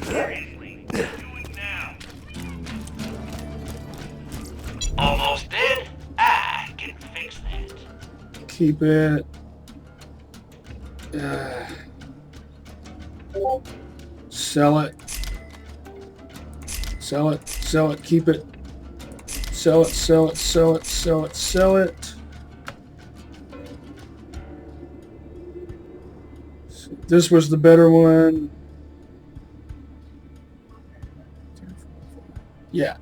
S2: Seriously,
S1: Keep it. Sell it. Sell it. Sell it. Keep it. Sell it. Sell it. Sell it. Sell it. Sell it. This was the better one. Yeah.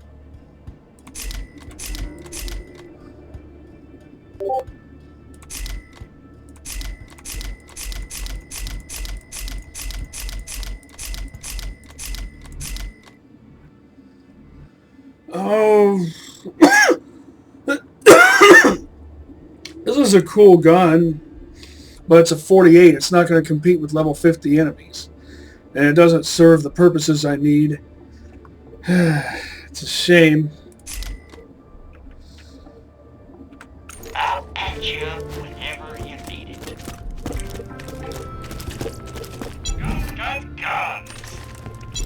S1: Oh. This is a cool gun, but it's a 48. It's not going to compete with level 50 enemies. And it doesn't serve the purposes I need. It's a shame.
S2: I'll patch you up whenever you need it.
S6: Guns, guns, guns.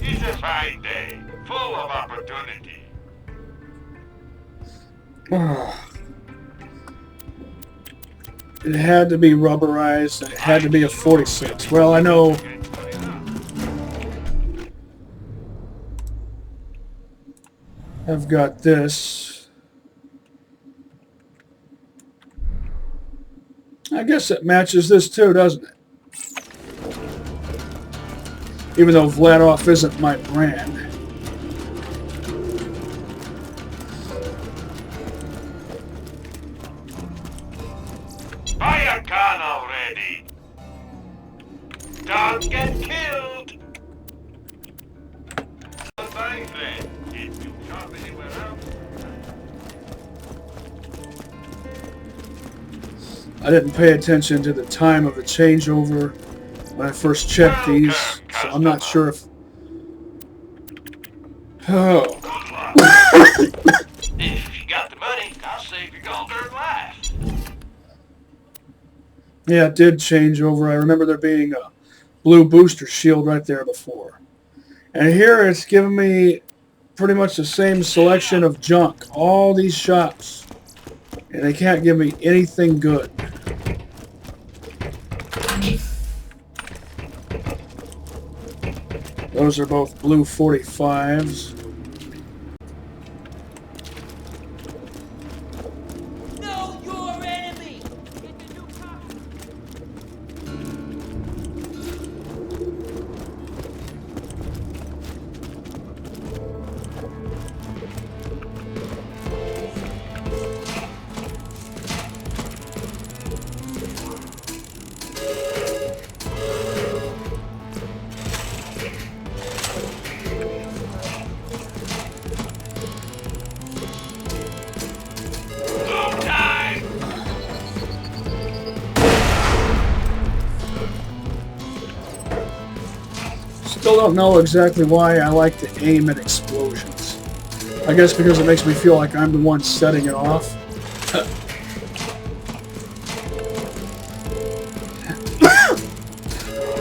S6: It's a fine day, full of opportunity.
S1: It had to be rubberized, and it had to be a 46. Well, I know. I've got this. I guess it matches this too, doesn't it? Even though Vladov isn't my brand.
S6: Buy a gun already. Don't get killed. Bye then. If you shop anywhere else.
S1: I didn't pay attention to the time of the changeover when I first checked these, so I'm not sure if... Oh.
S2: If you got the money, I'll save your gold-earned life.
S1: Yeah, it did change over. I remember there being a blue booster shield right there before. And here it's giving me pretty much the same selection of junk. All these shops. And they can't give me anything good. Those are both blue 45s.
S7: Know your enemy!
S1: Still don't know exactly why I like to aim at explosions. I guess because it makes me feel like I'm the one setting it off.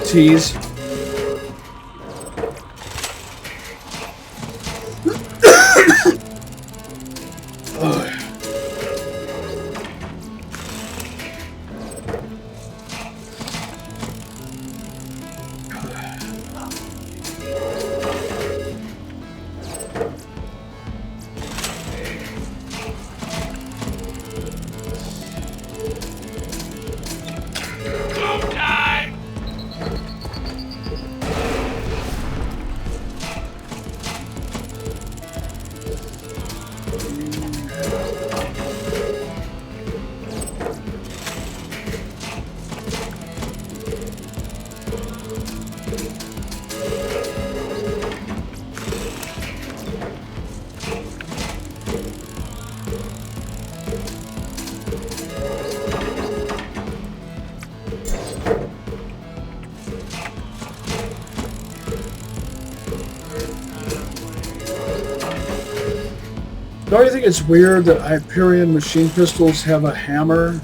S1: Tease. Don't you think it's weird that Hyperion machine pistols have a hammer?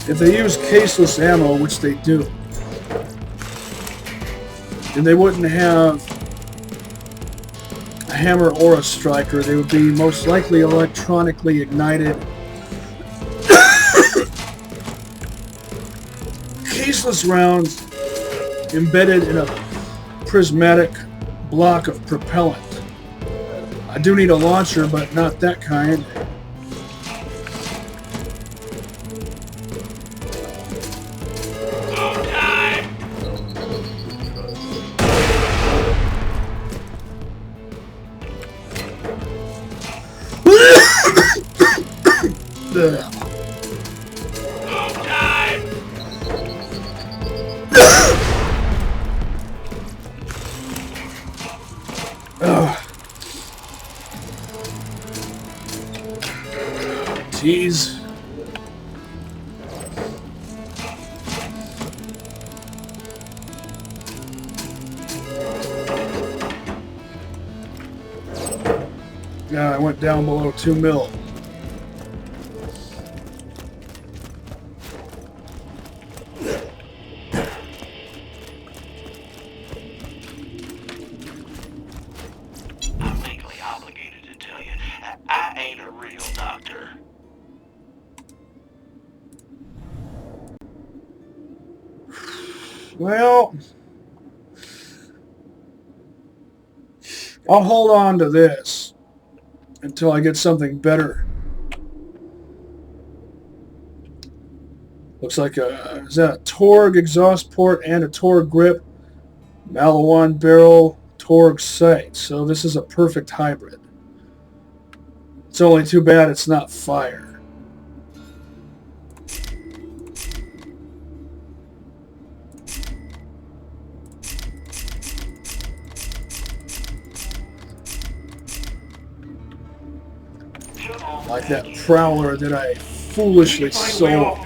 S1: If they use caseless ammo, which they do, then they wouldn't have a hammer or a striker. They would be most likely electronically ignited. Caseless rounds embedded in a prismatic block of propellant. I do need a launcher, but not that kind. Jeez. Yeah, I went down below 2 mil.
S2: I'm legally obligated to tell you, I ain't a real doctor.
S1: Well, I'll hold on to this until I get something better. Looks like is that a Torg exhaust port and a Torg grip, Malawan barrel, Torg sight. So this is a perfect hybrid. It's only too bad it's not fire. Like that Prowler that I foolishly sold.
S5: I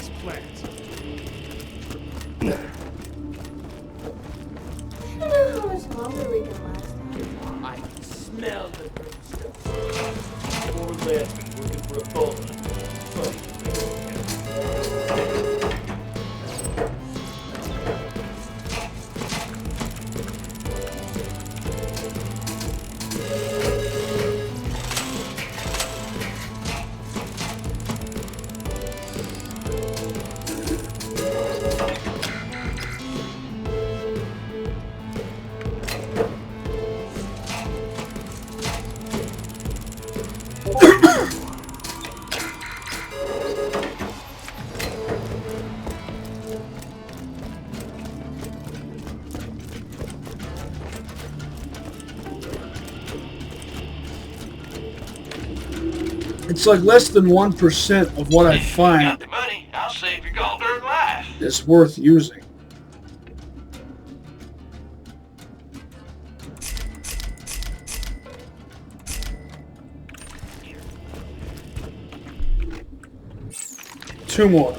S5: don't know how much longer we can last.
S7: I can smell the good stuff. More left working for a bullet.
S1: It's like less than 1% of what I
S2: If you
S1: find
S2: got the money, I'll save your goddamn life.
S1: is worth using. Two more.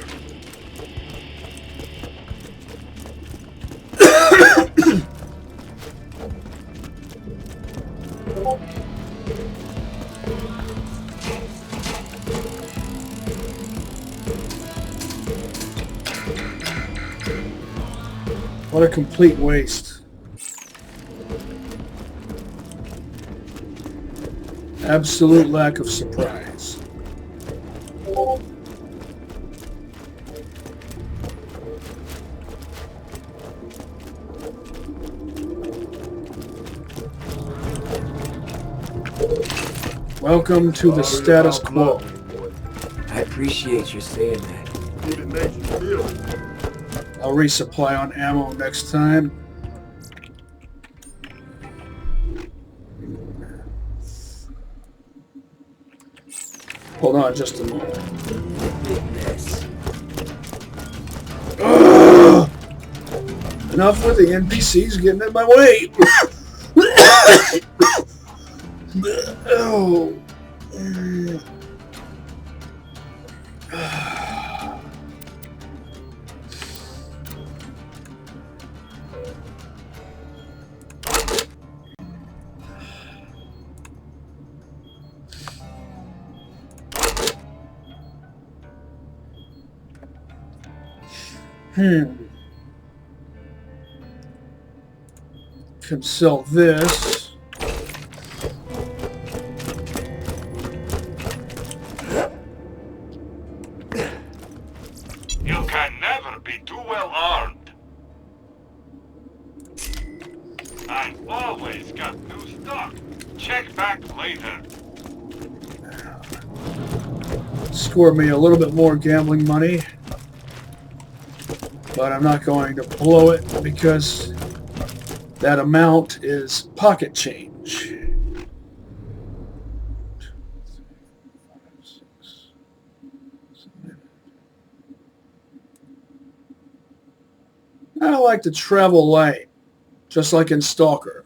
S1: What a complete waste. Absolute lack of surprise. Welcome to the status quo.
S4: I appreciate you saying that.
S1: I'll resupply on ammo next time. Hold on just a moment. Ugh! Enough with the NPCs getting in my way. Oh. Can sell this.
S6: I always got new stock. Check back later.
S1: Score me a little bit more gambling money, but I'm not going to blow it because that amount is pocket change. I like to travel light, just like in Stalker.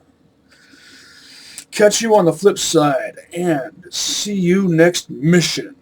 S1: Catch you on the flip side, and see you next mission.